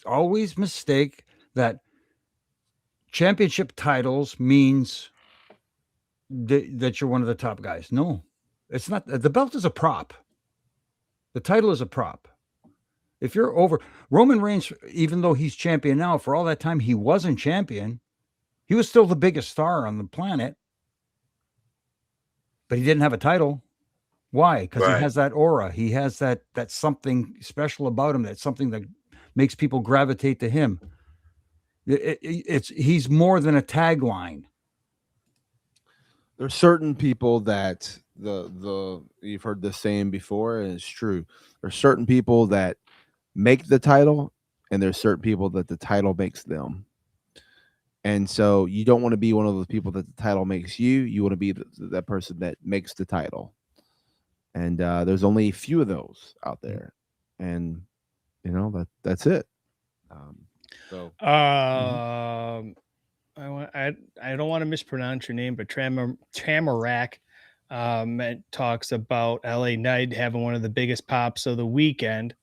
always mistake that championship titles means that you're one of the top guys. No, it's not. The belt is a prop. The title is a prop. If you're over Roman Reigns, even though he's champion now, for all that time he wasn't champion, he was still the biggest star on the planet, but he didn't have a title. Why? Because he has that aura. He has that something special about him. That's something that makes people gravitate to him. He's more than a tagline.
There's certain people that you've heard this saying before, and it's true. There's certain people that make the title, and there's certain people that the title makes them. And so you don't want to be one of those people that the title makes you. You want to be that person that makes the title. And there's only a few of those out there, and that's it.
I don't want to mispronounce your name, but Tamarak talks about LA Knight having one of the biggest pops of the weekend,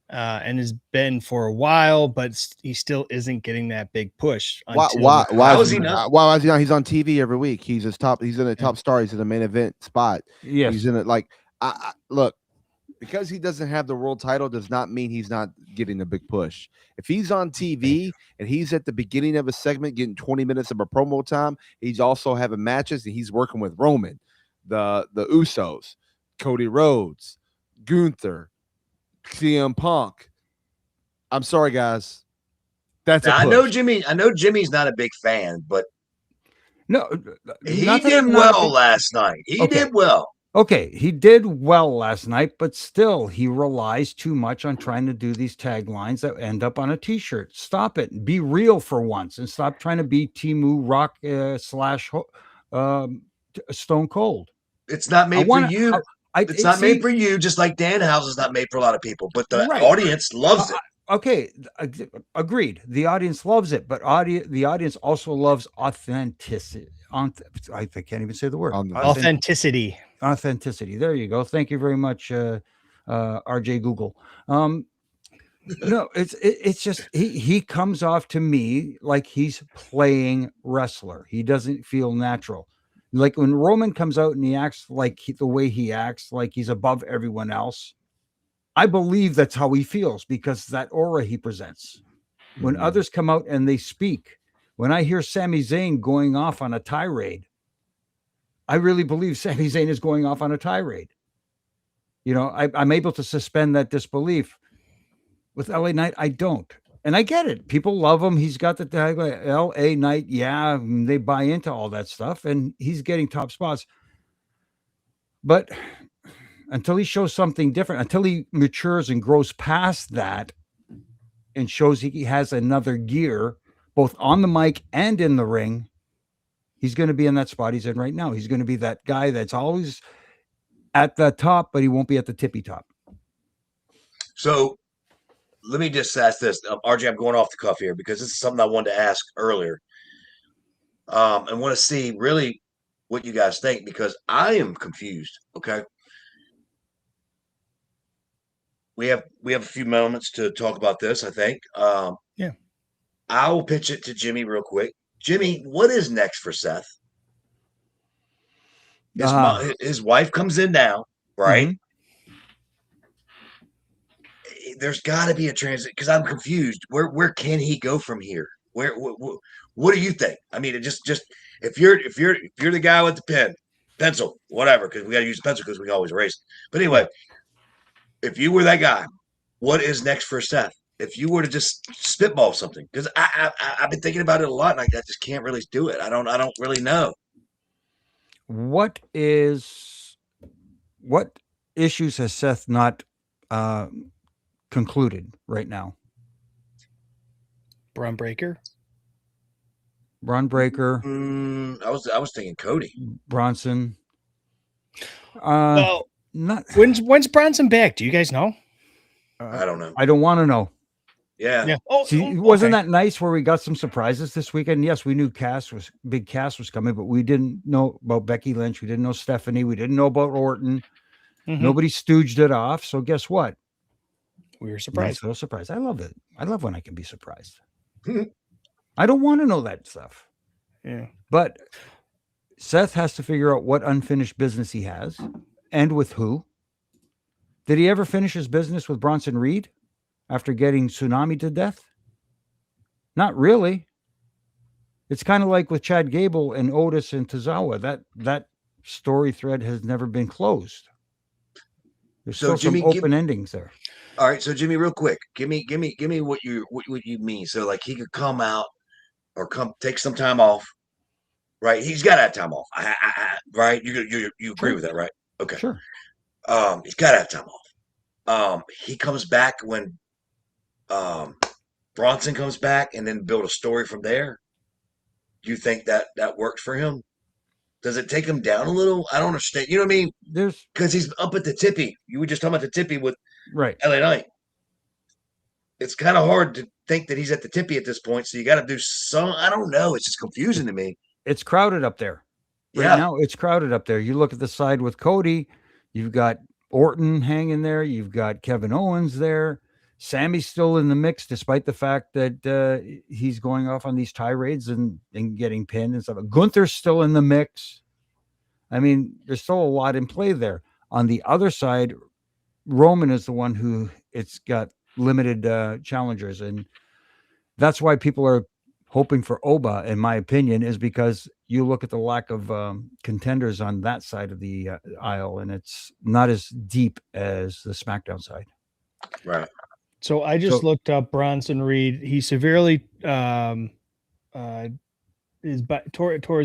and has been for a while, but he still isn't getting that big push.
Why is he not? Why is he not? He's on TV every week. He's in a top star. He's in a main event spot.
Yes,
he's in it. Like, look, because he doesn't have the world title does not mean he's not getting a big push. If he's on TV and he's at the beginning of a segment getting 20 minutes of a promo time, he's also having matches and he's working with Roman, the Usos, Cody Rhodes, Gunther, CM Punk. I'm sorry, guys.
I know Jimmy's not a big fan, but
no,
he did well last night. He did well.
Okay, he did well last night, but still, he relies too much on trying to do these taglines that end up on a T-shirt. Stop it. Be real for once, and stop trying to be Timu Rock / Stone Cold.
It's not made for you. It's not made for you, just like Danhausen is not made for a lot of people. But the audience loves it.
Okay, agreed. The audience loves it, but the audience also loves authenticity. I can't even say the word.
Authenticity.
Authenticity. There you go. Thank you very much, RJ Google. No, it's just he comes off to me like he's playing wrestler. He doesn't feel natural. Like when Roman comes out and he acts like the way he acts, like he's above everyone else. I believe that's how he feels because that aura he presents. When others come out and they speak, when I hear Sami Zayn going off on a tirade, I really believe Sami Zayn is going off on a tirade. I'm able to suspend that disbelief. With LA Knight, I don't. And I get it. People love him. He's got the tagline, LA Knight. Yeah, they buy into all that stuff, and he's getting top spots. But until he shows something different, until he matures and grows past that and shows he has another gear, both on the mic and in the ring, he's going to be in that spot he's in right now. He's going to be that guy that's always at the top, but he won't be at the tippy top.
So let me just ask this. RJ, I'm going off the cuff here because this is something I wanted to ask earlier. And want to see really what you guys think because I am confused. Okay. We have a few moments to talk about this, I think.
Yeah.
I'll pitch it to Jimmy real quick. Jimmy, what is next for Seth? His wife comes in now, right?
Mhm.
There's got to be a transit because I'm confused. Where can he go from here? What do you think? I mean, it just if you're the guy with the pencil, whatever, because we got to use the pencil because we always erase. But anyway, if you were that guy, what is next for Seth? If you were to just spitball something, because I've been thinking about it a lot, and I just can't really do it. I don't really know.
What issues has Seth not concluded right now?
Braun Breaker.
Braun Breaker,
I was thinking Cody
Bronson.
Well,
Not.
when's Bronson back? Do you guys know?
I don't know.
I don't want to know.
Yeah.
Oh,
See, wasn't that nice where we got some surprises this weekend? Yes, we knew big Cass was coming, but we didn't know about Becky Lynch. We didn't know Stephanie. We didn't know about Orton.
Mhm.
Nobody stooged it off. So guess what?
We were
Nice
surprised.
little surprise. I love it. I love when I can be surprised. I don't want to know that stuff.
Yeah.
But Seth has to figure out what unfinished business he has and with who. Did he ever finish his business with Bronson Reed after getting Tsunami to death? Not really. It's kind of like with Chad Gable and Otis and Tozawa. That story thread has never been closed. There's
So,
still
Jimmy,
some open endings there.
All right, so Jimmy, real quick, give me what you mean. So, like, he could come out or come take some time off, right? He's got to have time off, right? You agree with that, right? Okay.
Sure.
He's got to have time off. He comes back when Bronson comes back, and then build a story from there. Do you think that works for him? Does it take him down a little? I don't understand. You know what I mean? Because he's up at the tippy. You were just talking about the tippy with
Right.
LA Knight. It's kind of hard to think that he's at the tippy at this point. So you got to do some. I don't know. It's just confusing to me.
It's crowded up there. Right now, it's crowded up there. You look at the side with Cody, you've got Orton hanging there. You've got Kevin Owens there. Sammy's still in the mix, despite the fact that he's going off on these tirades and getting pinned and stuff. Gunther's still in the mix. I mean, there's still a lot in play there. On the other side, Roman is the one who it's got limited challengers, and that's why people are hoping for Oba, in my opinion, is because you look at the lack of contenders on that side of the aisle, and it's not as deep as the SmackDown side.
Right.
So I just looked up Bronson Reed. He severely tore his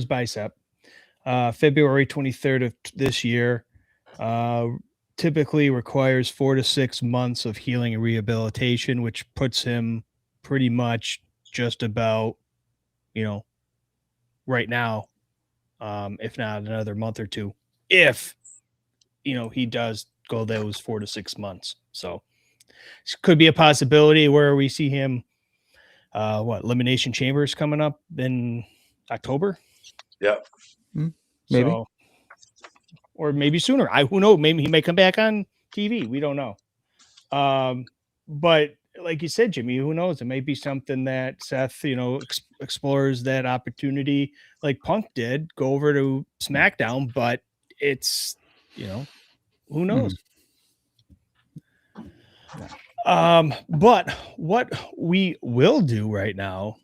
bicep February 23rd of this year. Typically requires 4 to 6 months of healing and rehabilitation, which puts him pretty much just about, right now, if not another month or two, if, he does go those 4 to 6 months. So this could be a possibility where we see him, Elimination Chambers coming up in October.
Yep.
Maybe.
So, or maybe sooner. Who knows? Maybe he may come back on TV. We don't know. But like you said, Jimmy, who knows? It may be something that Seth, explores that opportunity like Punk did, go over to SmackDown, but it's, who knows? But what we will do right now,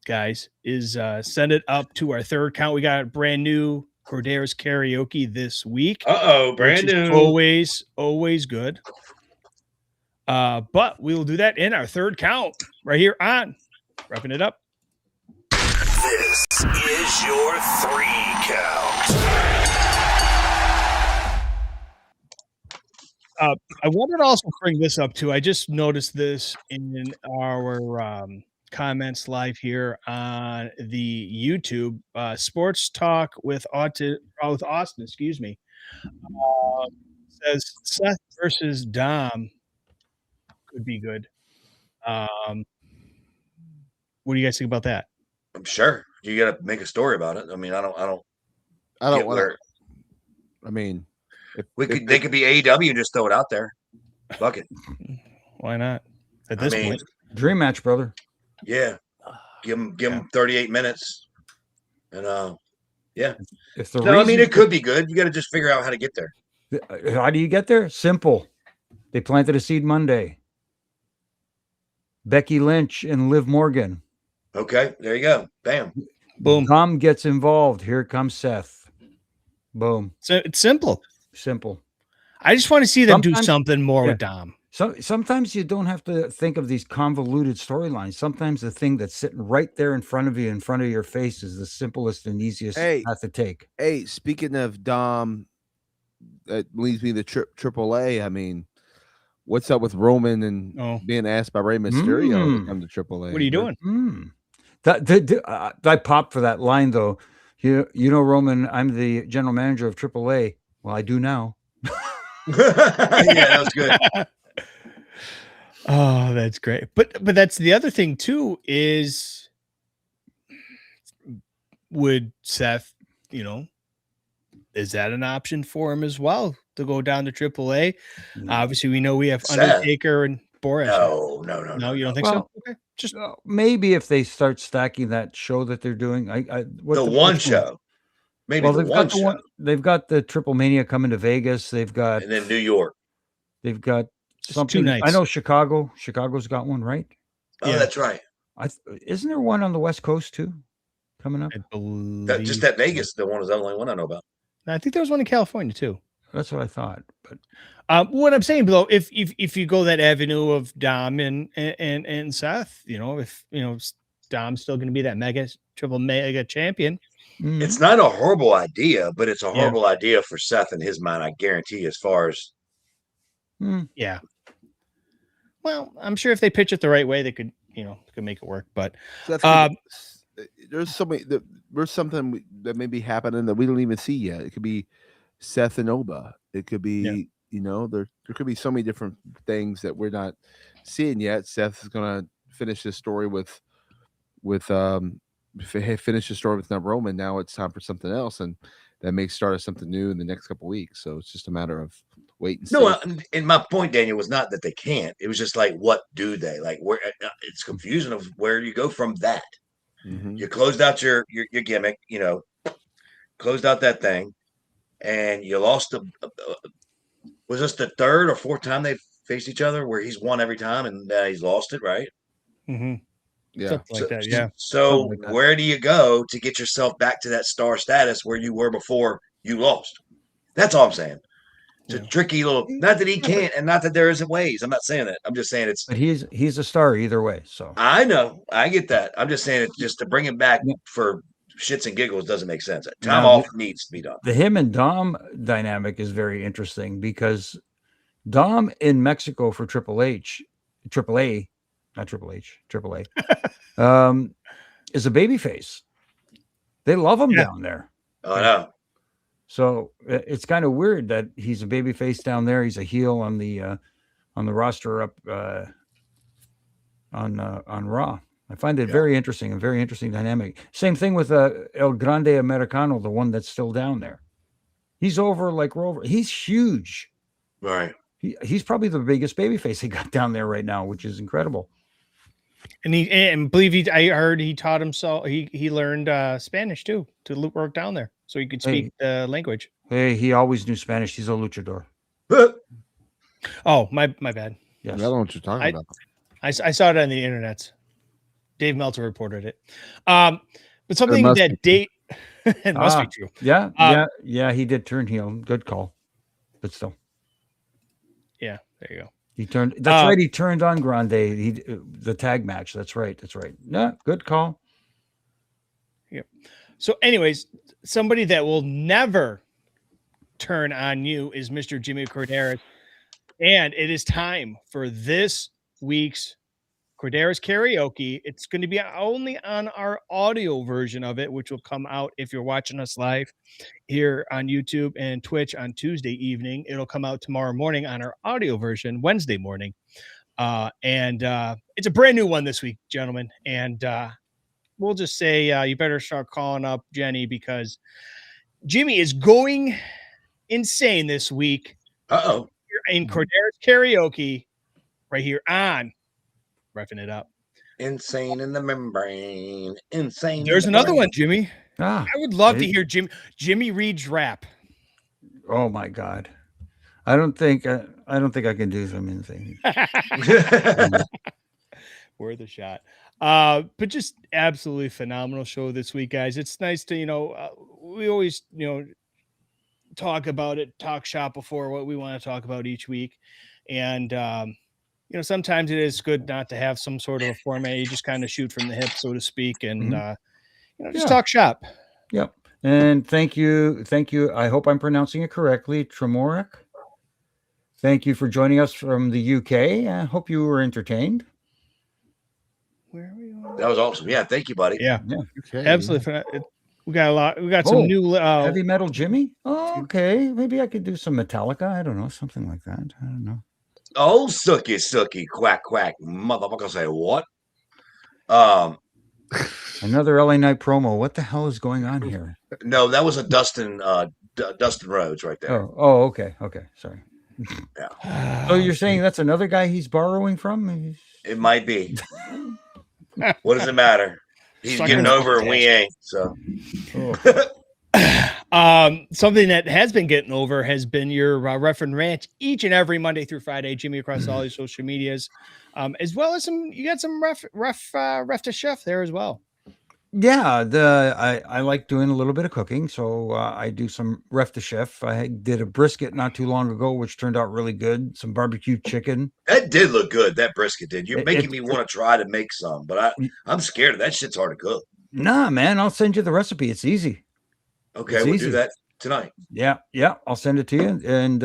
guys, is send it up to our third count. We got brand new Cordera's karaoke this week.
Brand new.
Always good. But we will do that in our third count right here on Wrapping It Up.
This is your 3 count.
I wanted to also bring this up too. I just noticed this in our comments live here on the YouTube Sports Talk with Austin. Excuse me. Says Seth versus Dom could be good. What do you guys think about that?
I'm sure you got to make a story about it. I mean, I don't
I don't
get
want
where
to. I mean,
they could be AEW and just throw it out there. Fuck it.
Why not? At this point,
Dream match, brother.
Yeah. Give them 38 minutes. And
If the
I mean, it could be good. You got to just figure out how to get there.
How do you get there? Simple. They planted a seed Monday. Becky Lynch and Liv Morgan.
Okay, there you go. Bam.
boom.
Dom gets involved. Here comes Seth. Boom.
So it's simple.
Simple.
I just want to see them do
Sometimes-
something more
yeah.
with Dom.
So sometimes you don't have to think of these convoluted storylines. Sometimes the thing that's sitting right there in front of you, in front of your face, is the simplest and easiest path to take.
Hey, speaking of Dom, that leads me to AAA. I mean, what's up with Roman and being asked by Rey Mysterio to come to AAA?
What are you doing?
I popped for that line though. You know, Roman, I'm the general manager of AAA. Well, I do now.
Yeah, that was good.
Oh, that's great. But that's the other thing too, is would Seth, is that an option for him as well to go down to AAA?
No.
Obviously, we know we have
Seth?
Undertaker and Boris.
No,
You don't think
Well,
so? Okay, just
maybe if they start stacking that show that they're doing,
The one show. Maybe
Well,
the one show.
They've got the Triple Mania coming to Vegas. They've got
And then New York.
They've got
Just
something.
2 nights.
I know Chicago. Chicago's got one, right?
Oh,
Yeah.
that's right.
Isn't there one on the West Coast too coming up?
I believe
Just that Vegas, the one is the only one I know about.
I think there was one in California too.
That's what I thought. But
What I'm saying, though, if you go that avenue of Dom and Seth, if Dom's still going to be that triple mega champion,
It's not a horrible idea, but it's a horrible idea for Seth in his mind, I guarantee, as far as
yeah. Well, I'm sure if they pitch it the right way, they could make it work. But
there's something that may be happening that we don't even see yet. It could be Seth and Oba. It could be there could be so many different things that we're not seeing yet. Seth is gonna finish this story finish the story with not Roman. Now it's time for something else, and that may start something new in the next couple of weeks. So it's just a matter of wait and see.
no. And my point, Daniel, was not that they can't. It was just like, what do they like? Where it's confusion of where you go from that.
Mhm.
You closed out your gimmick, closed out that thing, and you lost was this the third or fourth time they faced each other where he's won every time and he's lost it, right?
Yeah.
something like that. Yeah.
So
Something like that.
where do you go to get yourself back to that star status where you were before you lost? That's all I'm saying. It's a tricky little. Not that he can't, and not that there isn't ways. I'm not saying that. I'm just saying it's.
But he's a star either way. So
I know. I get that. I'm just saying it's just to bring him back for shits and giggles doesn't make sense. Time off needs to be done.
the him and Dom dynamic is very interesting because Dom in Mexico for AAA, not Triple H, AAA, is a babyface. They love him down there.
Oh, I know.
So it's kind of weird that he's a babyface down there. He's a heel on the roster up on Raw. I find it very interesting, a very interesting dynamic. Same thing with El Grande Americano, the one that's still down there. He's over like Rover. He's huge.
Right.
He's probably the biggest babyface he got down there right now, which is incredible.
And I heard he taught himself. He learned Spanish too to work down there, so he could speak the language.
Hey, he always knew Spanish. He's a luchador.
Oh, my bad.
Yes.
I don't know what you're talking about.
I saw it on the internet. Dave Meltzer reported it. But something that date it must be true.
Yeah, he did turn heel. Good call, but still,
Yeah, there you go.
He turned. That's right. He turned on Grande. The tag match. That's right. That's right. No, good call.
Yep. So, anyways, somebody that will never turn on you is Mr. Jimmy Corderas, and it is time for this week's Corderas karaoke. It's going to be only on our audio version of it, which will come out if you're watching us live here on YouTube and Twitch on Tuesday evening. It'll come out tomorrow morning on our audio version Wednesday morning. And it's a brand new one this week, gentlemen. And we'll just say you better start calling up Jenny because Jimmy is going insane this week.
Uh-oh.
In Corderas karaoke right here on Refin It Up.
Insane in the membrane. Insane.
There's another one, Jimmy.
I
would love to hear Jimmy Reed's rap.
Oh my God. I don't think I can do some insane.
Worth a shot. But just absolutely phenomenal show this week, guys. It's nice to, we always, talk about it, talk shop before what we want to talk about each week. And, sometimes it is good not to have some sort of a format. You just kind of shoot from the hip, so to speak, and, just talk shop.
Yep. And thank you. I hope I'm pronouncing it correctly. Tremoric. Thank you for joining us from the UK. I hope you were entertained.
Where are we going?
That was awesome. Yeah, thank you, buddy.
Yeah.
Okay.
Absolutely. We got a lot. We got some new
heavy metal Jimmy. Oh, okay. Maybe I could do some Metallica. I don't know. Something like that. I don't know.
Oh, sucky, quack, quack. Motherfucker say what?
Another LA Knight promo. What the hell is going on here?
No, that was a Dustin Rhodes right there.
Oh, okay. Sorry.
Yeah.
So you're saying that's another guy he's borrowing from?
It might be. What does it matter? He's getting over and we ain't. So
something that has been getting over has been your Refin Ranch each and every Monday through Friday, Jimmy, across all your social medias, as well as you got some ref to chef there as well.
Yeah, I like doing a little bit of cooking, so I do some ref to chef. I did a brisket not too long ago, which turned out really good. Some barbecue chicken.
that did look good. That brisket did. You're making me want to try to make some, but I'm scared of that. Shit's hard to cook.
Nah, man, I'll send you the recipe. It's easy.
Okay, we'll do that tonight.
Yeah, I'll send it to you. And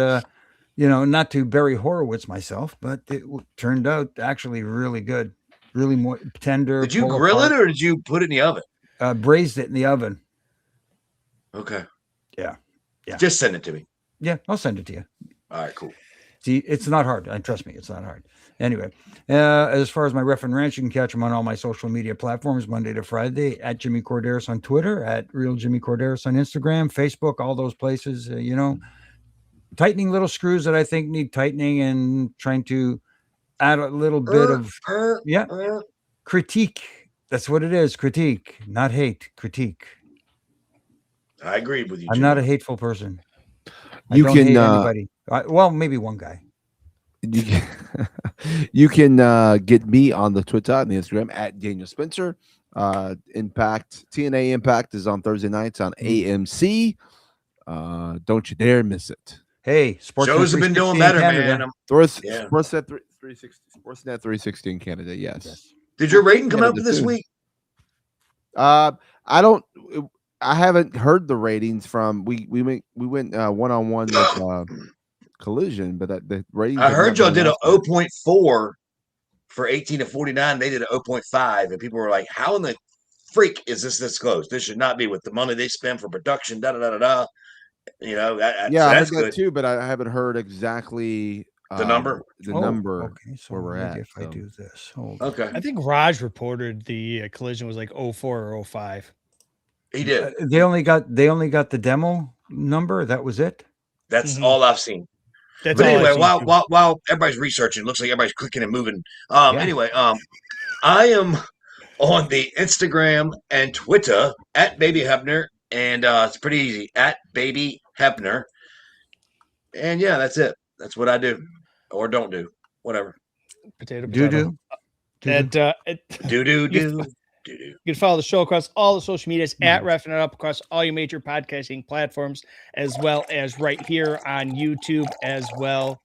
not to Barry Horowitz myself, but it turned out actually really good. Really more tender.
Did you grill it or did you put it in the oven?
Braised it in the oven.
Okay.
Yeah.
Just send it to me.
Yeah, I'll send it to you.
All right, cool.
See, it's not hard. Trust me, it's not hard. Anyway, as far as my Refin Ranch, you can catch them on all my social media platforms, Monday to Friday, at Jimmy Corderas on Twitter, at Real Jimmy Corderas on Instagram, Facebook, all those places. Tightening little screws that I think need tightening and trying to add a little bit of critique. That's what it is. Critique, not hate. Critique.
I agree with you.
I'm not a hateful person.
You
don't
can
hate anybody. Well, maybe one guy.
You can get me on the Twitter and the Instagram at Daniel Spencer. TNA Impact is on Thursday nights on AMC. Don't you dare miss it.
Hey,
shows have been doing better, man.
Sportsnet 360 in Canada. Yes.
Did your rating come out for this week?
I haven't heard the ratings from. We went one-on-one with Collision, but the ratings.
I heard y'all did a 0.4 for 18 to 49. They did a 0.5, and people were like, "How in the freak is this close? This should not be with the money they spend for production." Da da da da da.
I
that's
heard that
good
too, but I haven't heard exactly
the number.
Okay, so
where we're at.
If I do this,
Okay.
I think Raj reported the collision was like 04 or 05.
He did.
They only got the demo number. That was it.
That's all I've seen.
That's
but
all
anyway,
I've seen
while everybody's researching, it looks like everybody's clicking and moving. Anyway, I am on the Instagram and Twitter at Baby Hebner, and it's pretty easy at Baby Hebner. And yeah, that's it. That's what I do or don't do. Whatever.
Potato.
Do.
You can follow the show across all the social medias at Refin It Up across all your major podcasting platforms, as well as right here on YouTube as well.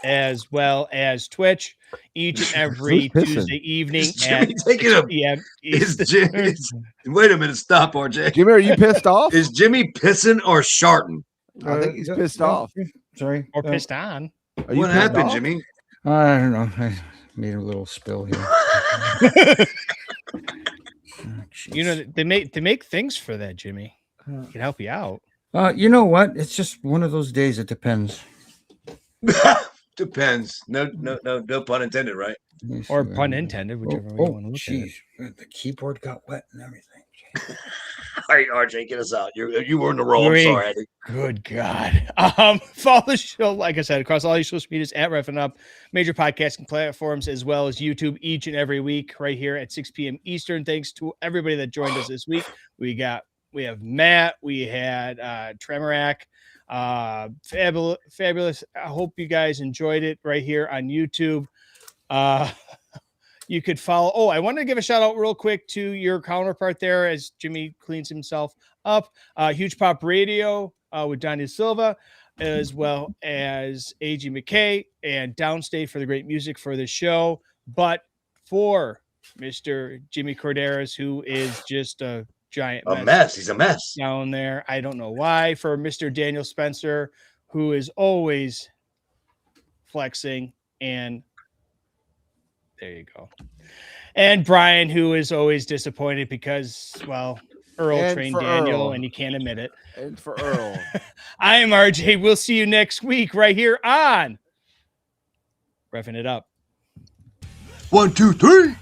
as well as Twitch each and every
Who's pissing?
Tuesday evening
Is
at
Jimmy taking
6
a?
p.m.
Is
Eastern.
wait a minute, stop, RJ.
Jimmy, are you pissed off?
Is Jimmy pissing or sharting?
I think he's pissed
no,
off.
Sorry.
Or pissed on.
Are you
What
pissed
happened,
off?
Jimmy?
I don't know. I made a little spill here.
You know, they make things for that, Jimmy. Can help you out.
You know what? It's just one of those days. It depends.
Depends. No pun intended, right?
Or pun intended, whichever way you want to look at it.
Jeez, the keyboard got wet and everything.
All right, RJ, get us out. You were in the role. I'm
Great.
sorry, Eddie.
Good God. Follow the show, like I said, across all your social medias at Refin Up, major podcasting platforms, as well as YouTube each and every week right here at 6 p.m. Eastern. Thanks to everybody that joined us this week. We have Matt, we had Tremorak, fabulous. I hope you guys enjoyed it right here on YouTube. You could follow. Oh, I wanted to give a shout out real quick to your counterpart there as Jimmy cleans himself up. Huge Pop Radio with Donnie Silva, as well as A.G. McKay and Downstate for the great music for the show. But for Mr. Jimmy Corderas, who is just a giant
mess. He's a mess
down there. I don't know why. For Mr. Daniel Spencer, who is always flexing, and there you go. And Brian, who is always disappointed because, well, Earl
And
trained
for
Daniel
Earl.
and he can't admit it.
And for Earl.
I am RJ. We'll see you next week right here on Reffing It Up.
1, 2, 3.